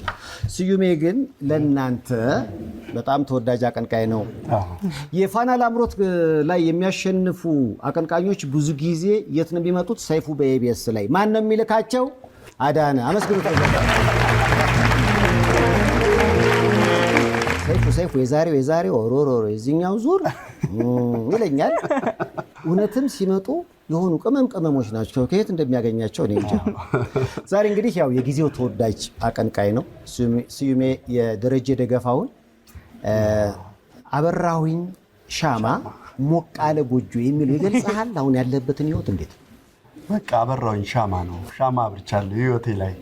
ስዩሜ ግን ለናንተ በጣም ተወዳጅ አቀንቃይ ነው። የፋና ላምሮት ላይ የሚያሸንፉ አቀንቃኞች ብዙ ጊዜ የት ነው የሚመጡት? ሰይፉ በኢቢኤስ ላይ ማን ነው የሚልካቸው? አዳነ። አመስግኑት። ሰይፉ የዛሬው ኦሮሮ የዚህኛው ዙር ይለኛል። እውነትም ሲመጡ የሆኑ ቅመሞች ናቸው። ከየት እንደሚያገኛቸው እኔ እንጃ። ዛሬ እንግዲህ ያው የጊዜው ተወዳጅ አቀንቃይ ነው ስዩሜ። የደረጀ ደገፋውን አበራሁኝ ሻማ ሞቃለ ጎጆ የሚለው ይገልጻል። አሁን ያለበትን ህይወት እንዴት? በቃ አበራሁኝ ሻማ ነው። ሻማ አብርቻለሁ ህይወቴ ላይ።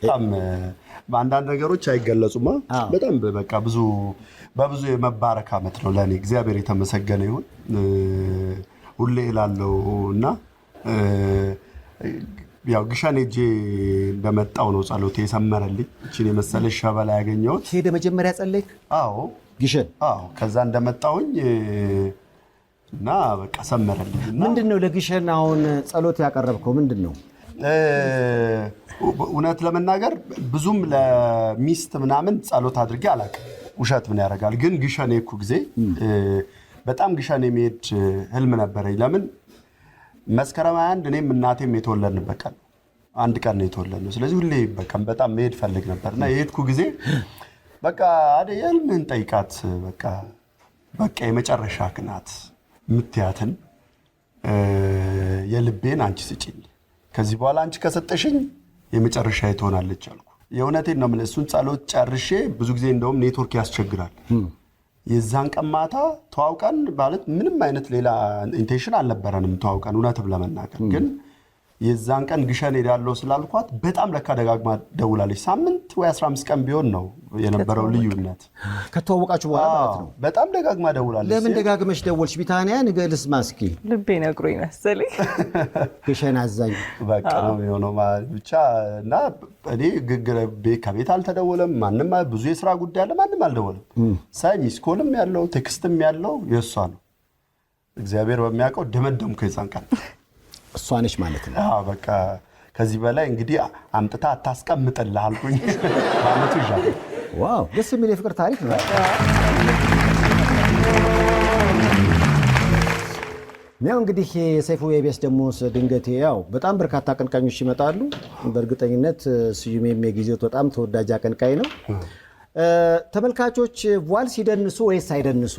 በጣም አንዳንድ ነገሮች አይገለጹማ። በጣም በቃ በብዙ የመባረክ ዓመት ነው ለኔ። እግዚአብሔር የተመሰገነ ይሁን ሁሌ እላለሁ። እና ያው ግሸን ሄጄ እንደመጣው ነው ጸሎቴ የሰመረልኝ። እቺን የመሰለሽ ሸበላ ያገኘሁት። ሄደ መጀመሪያ ጸለይክ? አዎ ግሸን። አዎ ከዛ እንደመጣውኝ እና በቃ ሰመረልኝ። ምንድነው ለግሸን አሁን ጸሎት ያቀረብከው ምንድነው? እውነት ለመናገር ብዙም ለሚስት ምናምን ጸሎት አድርጌ አላውቅም። ውሸት ምን ያደርጋል። ግን ግሸን የኩ ጊዜ በጣም ግሸን የሚሄድ ህልም ነበረኝ። ለምን መስከረም 21 እኔም እናቴም የተወለድንበት ቀን አንድ ቀን ነው የተወለድነው። ስለዚህ ሁሌ በጣም መሄድ ፈልግ ነበርና የሄድኩ ጊዜ በቃ አደይ ህልምህን ጠይቃት በቃ የመጨረሻ ክናት ምትያትን የልቤን አንቺ ስጪኝ፣ ከዚህ በኋላ አንቺ ከሰጠሽኝ የመጨረሻ ትሆናለች አልኩ። የእውነቴን ነው የምልህ። እሱን ጸሎት ጨርሼ ብዙ ጊዜ እንደውም ኔትወርክ ያስቸግራል። የዛን ቀን ማታ ተዋውቀን ማለት ምንም አይነት ሌላ ኢንቴንሽን አልነበረንም ተዋውቀን እውነትም ለመናገር ግን የዛን ቀን ግሸን ሄዳለሁ ስላልኳት በጣም ለካ ደጋግማ ደውላለች። ሳምንት ወይ 15 ቀን ቢሆን ነው የነበረው ልዩነት ከተዋወቃችሁ በኋላ ማለት ነው። በጣም ደጋግማ ደውላለች። ለምን ደጋግመሽ ደወልሽ ቢታንያ? ንገልስ ማስኪ ልቤ ነግሮኝ መሰለኝ ግሸን አዛኝ በቃ ነው የሆነው ብቻ እና እኔ ከቤት አልተደወለም። ማንም ብዙ የሥራ ጉዳይ አለ፣ ማንም አልደወለም። ሳይ ሚስኮልም ያለው ቴክስትም ያለው የእሷ ነው። እግዚአብሔር በሚያውቀው ደመደምኩ የዛን ቀን እሷ ነች ማለት ነው። በቃ ከዚህ በላይ እንግዲህ አምጥታ አታስቀምጥልህ አልኩኝ። በአመቱ ይሻል። ዋው ደስ የሚል የፍቅር ታሪክ ነው። ያው እንግዲህ የሰይፉ ኢቢኤስ ደግሞ ድንገት ያው በጣም በርካታ አቀንቃኞች ይመጣሉ። በእርግጠኝነት ስዩሜም የጊዜው በጣም ተወዳጅ አቀንቃኝ ነው። ተመልካቾች ቫልስ ይደንሱ ወይስ አይደንሱ?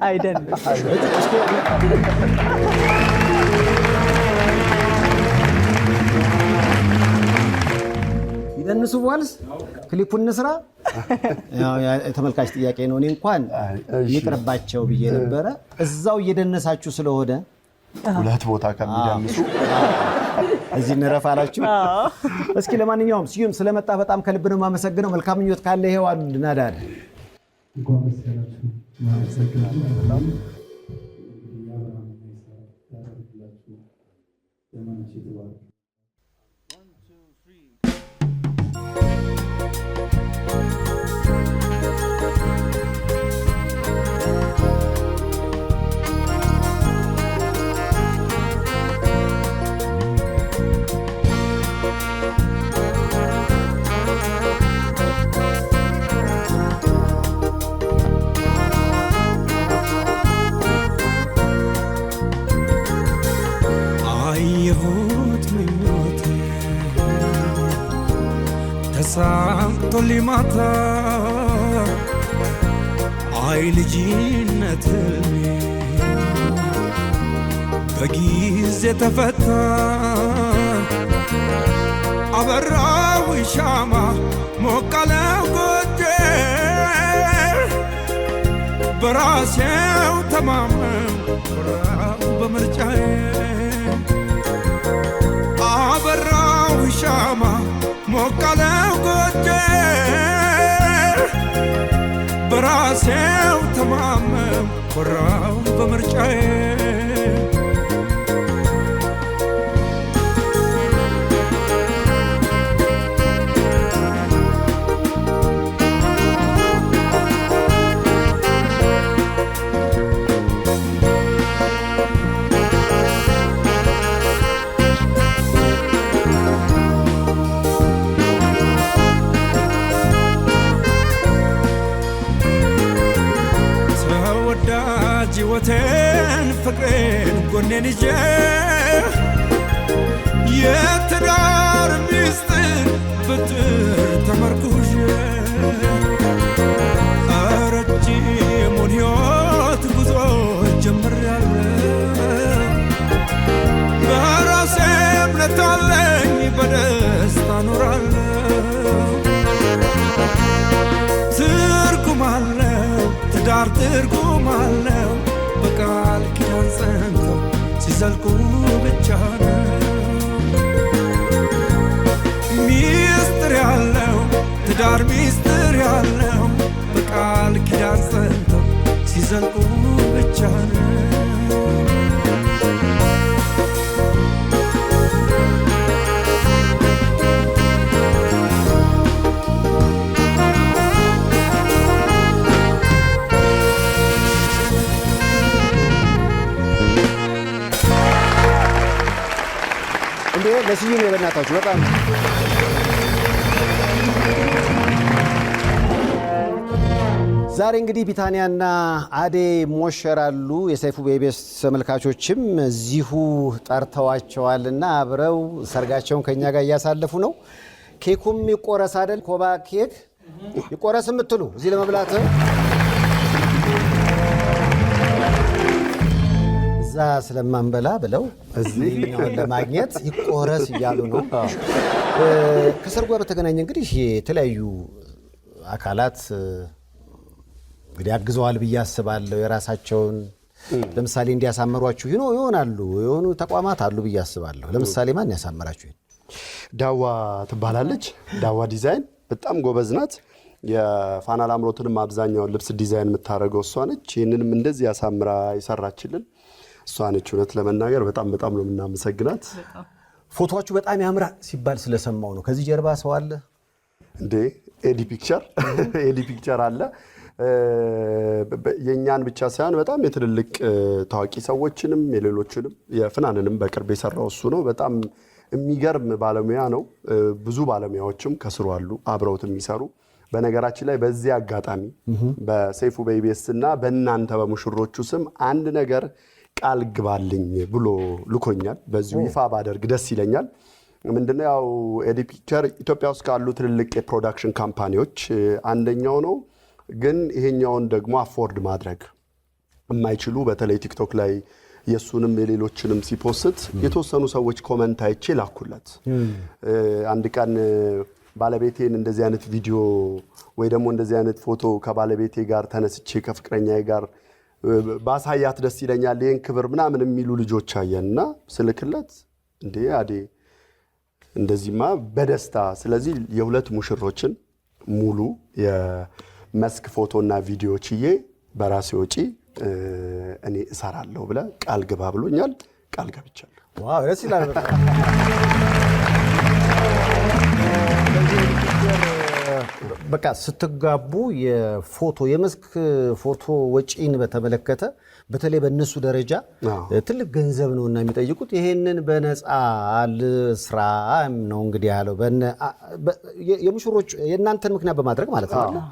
አይደንሱ። ይደንሱ ቫልስ ክሊፑን እንስራ። ያው የተመልካች ጥያቄ ነው። እኔ እንኳን ይቅርባቸው ብዬ ነበረ። እዛው እየደነሳችሁ ስለሆነ ሁለት ቦታ ከሚደንሱ እዚህ እንረፍ አላችሁ። እስኪ ለማንኛውም ስዩም ስለመጣ በጣም ከልብ ነው የማመሰግነው። መልካም ምኞት ካለ ይሄው አሉልናዳል። ተሳክቶ ሊማታ አይ ልጅነት በጊዜ ተፈታ። አበራው ሻማ ሞቃለው ጎጆ በራሴው ተማመን ኮራው በምርጫዬ። አበራው ሻማ ሞቃለው ጎጆ በራሴው ተማመን ኮራው በምርጫዬ። ሕይወቴን ፍቅሬን ጎኔን ይዤ የትዳር ሚስጥር ብትር ተመርኩዤ ረጅሙን ሕይወት ጉዞ ጀምሬያለሁ። በራሴ እምነት አለኝ በደስታ እኖራለሁ። ትርጉም አለው ትዳር ትርጉም አለው በቃል ኪዳን ጸንተው ሲዘልቁ ብቻ ነው። ሚስጥር ያለው ትዳር ሚስጥር ያለው በቃል ኪዳን ጸንተው ሲዘልቁ ብቻ ነው። ለስዩም የበናታችሁ በጣም ዛሬ እንግዲህ ቢታንያና አዴ ሞሸራሉ። የሰይፉ በኢቢኤስ ተመልካቾችም እዚሁ ጠርተዋቸዋልና አብረው ሰርጋቸውን ከኛ ጋር እያሳለፉ ነው። ኬኩም ይቆረስ አይደል? ኮባ ኬክ ይቆረስ የምትሉ እዚህ ለመብላት እዛ ስለማንበላ ብለው እዚህ ለማግኘት ይቆረስ እያሉ ነው። ከሰርጓ በተገናኘ እንግዲህ የተለያዩ አካላት እንግዲህ አግዘዋል ብዬ አስባለሁ። የራሳቸውን ለምሳሌ እንዲያሳምሯችሁ ይሆናሉ የሆኑ ተቋማት አሉ ብዬ አስባለሁ። ለምሳሌ ማን ያሳምራችሁ? ዳዋ ትባላለች። ዳዋ ዲዛይን በጣም ጎበዝ ናት። የፋና ላምሮትንም አብዛኛውን ልብስ ዲዛይን የምታደርገው እሷ ነች። ይህንንም እንደዚህ ያሳምራ ይሰራችልን እሷ ነች። እውነት ለመናገር በጣም ነው የምናመሰግናት። ፎቶዎቹ በጣም ያምራል ሲባል ስለሰማው ነው። ከዚህ ጀርባ ሰው አለ እንዴ? ኤዲ ፒክቸር አለ። የኛን ብቻ ሳይሆን በጣም የትልልቅ ታዋቂ ሰዎችንም የሌሎችንም የፍናንንም በቅርብ የሰራው እሱ ነው። በጣም የሚገርም ባለሙያ ነው። ብዙ ባለሙያዎችም ከስሩ አሉ አብረውት የሚሰሩ። በነገራችን ላይ በዚህ አጋጣሚ በሰይፉ በኢቢኤስ እና በእናንተ በሙሽሮቹ ስም አንድ ነገር ቃል ግባልኝ ብሎ ልኮኛል። በዚሁ ይፋ ባደርግ ደስ ይለኛል። ምንድነው? ያው ኤዲ ፒክቸር ኢትዮጵያ ውስጥ ካሉ ትልልቅ የፕሮዳክሽን ካምፓኒዎች አንደኛው ነው። ግን ይሄኛውን ደግሞ አፎርድ ማድረግ የማይችሉ በተለይ ቲክቶክ ላይ የሱንም የሌሎችንም ሲፖስት የተወሰኑ ሰዎች ኮመንት አይቼ ላኩለት። አንድ ቀን ባለቤቴን እንደዚህ አይነት ቪዲዮ ወይ ደግሞ እንደዚህ አይነት ፎቶ ከባለቤቴ ጋር ተነስቼ ከፍቅረኛዬ ጋር ባሳያት ደስ ይለኛል፣ ይሄን ክብር ምናምን የሚሉ ልጆች አየንና ስልክለት እንዴ አዴ እንደዚህማ በደስታ ስለዚህ የሁለት ሙሽሮችን ሙሉ የመስክ ፎቶና ቪዲዮችዬ በራሴ ወጪ እኔ እሰራለሁ ብለ ቃል ግባ ብሎኛል። ቃል ገብቻለሁ። ዋው ደስ ይላል። በቃ ስትጋቡ የፎቶ የመስክ ፎቶ ወጪን በተመለከተ በተለይ በእነሱ ደረጃ ትልቅ ገንዘብ ነውና የሚጠይቁት ይሄንን በነፃ አልስራ ነው እንግዲህ ያለው የሙሽሮች የእናንተን ምክንያት በማድረግ ማለት ነው።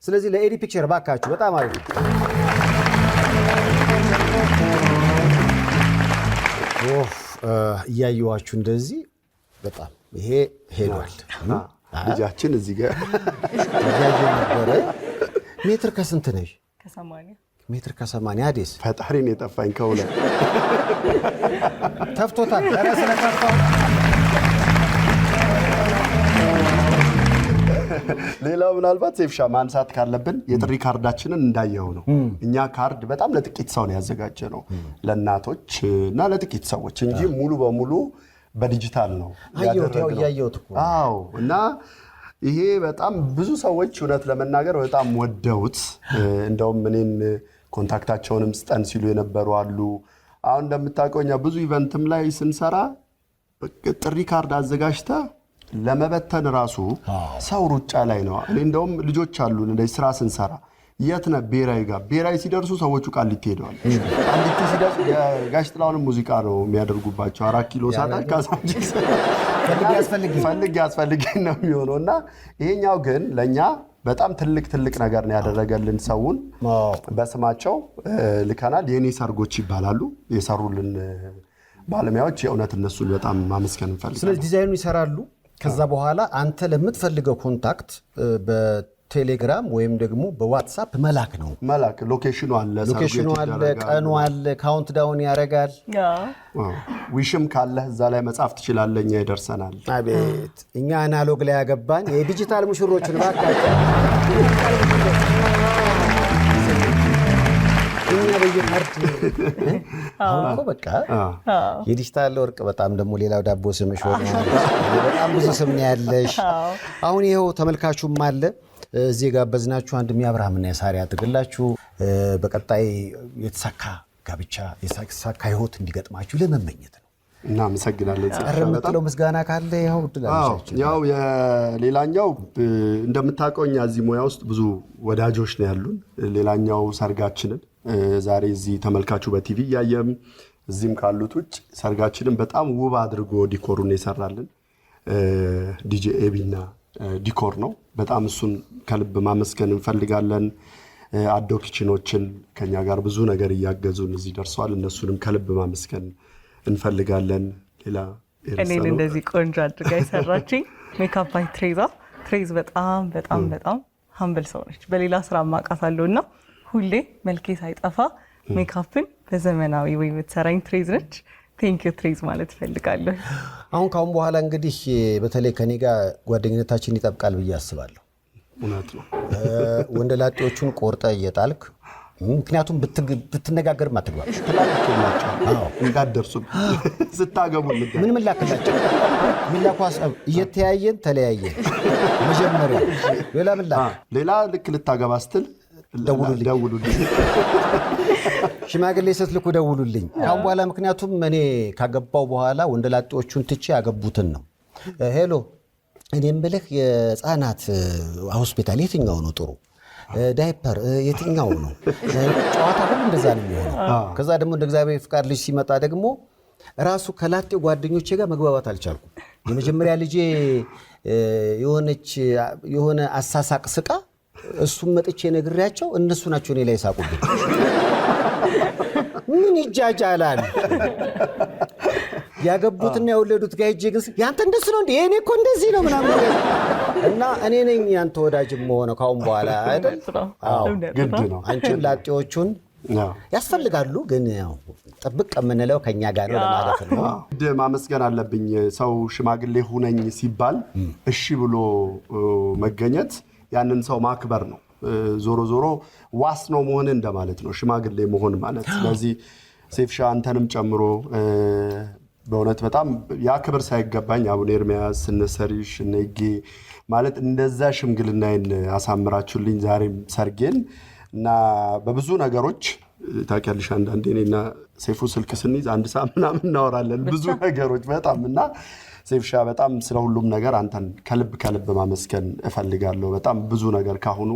ስለዚህ ለኤዲ ፒክቸር ባካችሁ በጣም አሪፍ እያየዋችሁ እንደዚህ በጣም ይሄ ሄዷል። ልጃችን እዚህ ጋር እያየ ነበረ። ሜትር ከስንት ነሽ? ከ80 ሜትር ከ80 አዴስ ፈጣሪን የጠፋኝ ከሁለት ተፍቶታል። ኧረ ስለተፋው ሌላው ምናልባት ሴፍሻ ማንሳት ካለብን የጥሪ ካርዳችንን እንዳየው ነው። እኛ ካርድ በጣም ለጥቂት ሰው ነው ያዘጋጀ ነው ለእናቶች እና ለጥቂት ሰዎች እንጂ ሙሉ በሙሉ በዲጂታል ነው ያደረግነው። አዎ እና ይሄ በጣም ብዙ ሰዎች እውነት ለመናገር በጣም ወደውት እንደውም እኔን ኮንታክታቸውንም ስጠን ሲሉ የነበሩ አሉ። አሁን እንደምታውቀው እኛ ብዙ ኢቨንትም ላይ ስንሰራ ጥሪ ካርድ አዘጋጅተ ለመበተን ራሱ ሰው ሩጫ ላይ ነው። እኔ እንደውም ልጆች አሉ እንደዚህ ስራ ስንሰራ የት ነህ ብሔራዊ ጋር ብሔራዊ ሲደርሱ ሰዎቹ ቃሊቲ ሄደዋል። ቃሊቲ ሲደርሱ የጋሽ ጥላሁንን ሙዚቃ ነው የሚያደርጉባቸው። 4 ኪሎ ሳጣች ካሳንቺስ ፈልግ ያስፈልገኝ ነው የሚሆነው እና ይሄኛው ግን ለእኛ በጣም ትልቅ ነገር ነው ያደረገልን። ሰውን በስማቸው ልከናል። የኔ ሰርጎች ይባላሉ የሰሩልን ባለሙያዎች። የእውነት እነሱን በጣም ማመስገን እንፈልጋለን። ስለዚህ ዲዛይኑ ይሰራሉ። ከዛ በኋላ አንተ ለምትፈልገው ኮንታክት በቴሌግራም ወይም ደግሞ በዋትሳፕ መላክ ነው። ሎኬሽኑ አለ፣ ቀኑ አለ፣ ካውንት ዳውን ያደርጋል። ዊሽም ካለ እዛ ላይ መጻፍ ትችላለህ፣ እኛ ይደርሰናል። አቤት እኛ አናሎግ ላይ ያገባን የዲጂታል ሙሽሮችን ባካቸው እኛ በየካርድ አሁን እኮ በቃ የዲጂታል ወርቅ በጣም ደግሞ ሌላው ዳቦ ስምሽ ሆነ በጣም ብዙ ስም ነው ያለሽ። አሁን ይኸው ተመልካቹም አለ እዚህ የጋበዝናችሁ አንድ የአብርሃምና የሳሪ አድርግላችሁ በቀጣይ የተሳካ ጋብቻ የተሳካ ህይወት እንዲገጥማችሁ ለመመኘት ነው። እናመሰግናለን። የምትለው ምስጋና ካለ ያው ያው ሌላኛው እንደምታውቀው እኛ እዚህ ሙያ ውስጥ ብዙ ወዳጆች ነው ያሉን። ሌላኛው ሰርጋችንን ዛሬ እዚህ ተመልካቹ በቲቪ እያየም እዚህም ካሉት ውጭ ሰርጋችንን በጣም ውብ አድርጎ ዲኮሩን የሰራልን ዲጄ ኤቢና ዲኮር ነው። በጣም እሱን ከልብ ማመስገን እንፈልጋለን። አዶ ኪችኖችን ከኛ ጋር ብዙ ነገር እያገዙን እዚህ ደርሰዋል። እነሱንም ከልብ ማመስገን እንፈልጋለን። ሌላ እኔን እንደዚህ ቆንጆ አድርጋ የሰራችኝ ሜካፕ ባይ ትሬዝ በጣም በጣም በጣም ሀምብል ሰው ነች። በሌላ ስራ ማቃታለሁና ሁሌ መልኬ ሳይጠፋ ሜካፕን በዘመናዊ ወይ የምትሰራኝ ትሬዝ ነች። ቴንክ ዩ ትሬዝ ማለት ፈልጋለሁ። አሁን ካሁን በኋላ እንግዲህ በተለይ ከኔ ጋር ጓደኝነታችን ይጠብቃል ብዬ አስባለሁ። እውነት ነው። ወንደላጤዎቹን ቆርጠ እየጣልክ ምክንያቱም ብትነጋገር ማትግባብ እንዳደርሱ ስታገቡ ምን ላክላቸው ሚላኳ እየተያየን ተለያየን። መጀመሪያ ሌላ ምን ላክ ሌላ ልክ ልታገባ ስትል ደውሉልኝ ሽማግሌ ስትልኩ ደውሉልኝ። ካሁን በኋላ ምክንያቱም እኔ ካገባው በኋላ ወንደላጤዎቹን ትቼ ያገቡትን ነው። ሄሎ እኔም ብልህ የህፃናት ሆስፒታል የትኛው ነው ጥሩ? ዳይፐር የትኛው ነው? ጨዋታ ሁሉ እንደዛ ነው የሚሆነው። ከዛ ደግሞ እንደ እግዚአብሔር ፍቃድ ልጅ ሲመጣ ደግሞ ራሱ ከላጤው ጓደኞቼ ጋር መግባባት አልቻልኩም። የመጀመሪያ ልጄ የሆነ አሳሳቅ ስቃ እሱም መጥቼ ነግሬያቸው እነሱ ናቸው እኔ ላይ ሳቁብኝ። ምን ይጃጃላል? ያገቡትና የወለዱት ጋር ሄጄ ግን ያንተ እንደሱ ነው እንዴ? እኔ እኮ እንደዚህ ነው ምናምን እና እኔ ነኝ ያንተ ወዳጅም ሆነ ካሁን በኋላ አይደል? አዎ ግድ ነው። አንቺም ላጤዎቹን ያስፈልጋሉ፣ ግን ያው ጥብቅ የምንለው ከኛ ጋር ነው ማለት ነው። ማመስገን አለብኝ። ሰው ሽማግሌ ሁነኝ ሲባል እሺ ብሎ መገኘት ያንን ሰው ማክበር ነው። ዞሮ ዞሮ ዋስ ነው መሆን እንደማለት ነው ሽማግሌ መሆን ማለት። ስለዚህ ሴፍሻ አንተንም ጨምሮ በእውነት በጣም ያ ክብር ሳይገባኝ አቡነ ኤርሚያስ እነሰሪሽ እነጌ ማለት እንደዛ ሽምግልናዬን አሳምራችሁልኝ ዛሬም ሰርጌን እና በብዙ ነገሮች ታውቂያለሽ። አንዳንዴ እኔና ሴፉ ስልክ ስንይዝ አንድ ሰዓት ምናምን እናወራለን ብዙ ነገሮች በጣም እና ሴፍሻ በጣም ስለ ሁሉም ነገር አንተን ከልብ ማመስገን እፈልጋለሁ። በጣም ብዙ ነገር ካሁኑ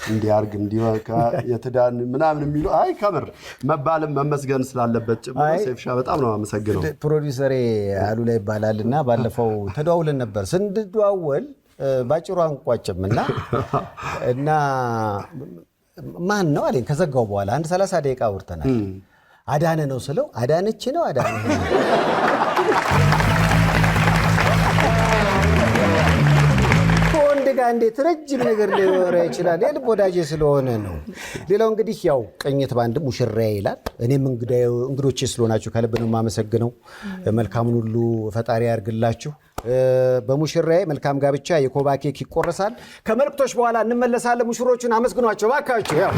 እንዲያርግ እንዲወካ የትዳን ምናምን የሚሉ አይ ከብር መባልም መመስገን ስላለበት ጭምር ሴፍሻ በጣም ነው አመሰግነው። ፕሮዲውሰሬ አሉላ ይባላልና ባለፈው ተደዋውለን ነበር። ስንደዋወል ባጭሩ አንቋጭምና እና ማን ነው አለኝ። ከዘጋው በኋላ አንድ 30 ደቂቃ አውርተናል። አዳነ ነው ስለው አዳነች ነው አዳነ ጋር እንዴት ረጅም ነገር ሊወራ ይችላል? የልብ ወዳጄ ስለሆነ ነው። ሌላው እንግዲህ ያው ቅኝት ባንድ ሙሽራዬ ይላል። እኔም እንግዶቼ ስለሆናችሁ ከልብ ነው የማመሰግነው። መልካሙን ሁሉ ፈጣሪ ያርግላችሁ። በሙሽራዬ መልካም ጋብቻ የኮባ ኬክ ይቆረሳል። ከመልእክቶች በኋላ እንመለሳለን። ሙሽሮቹን አመስግኗቸው ባካችሁ። ያው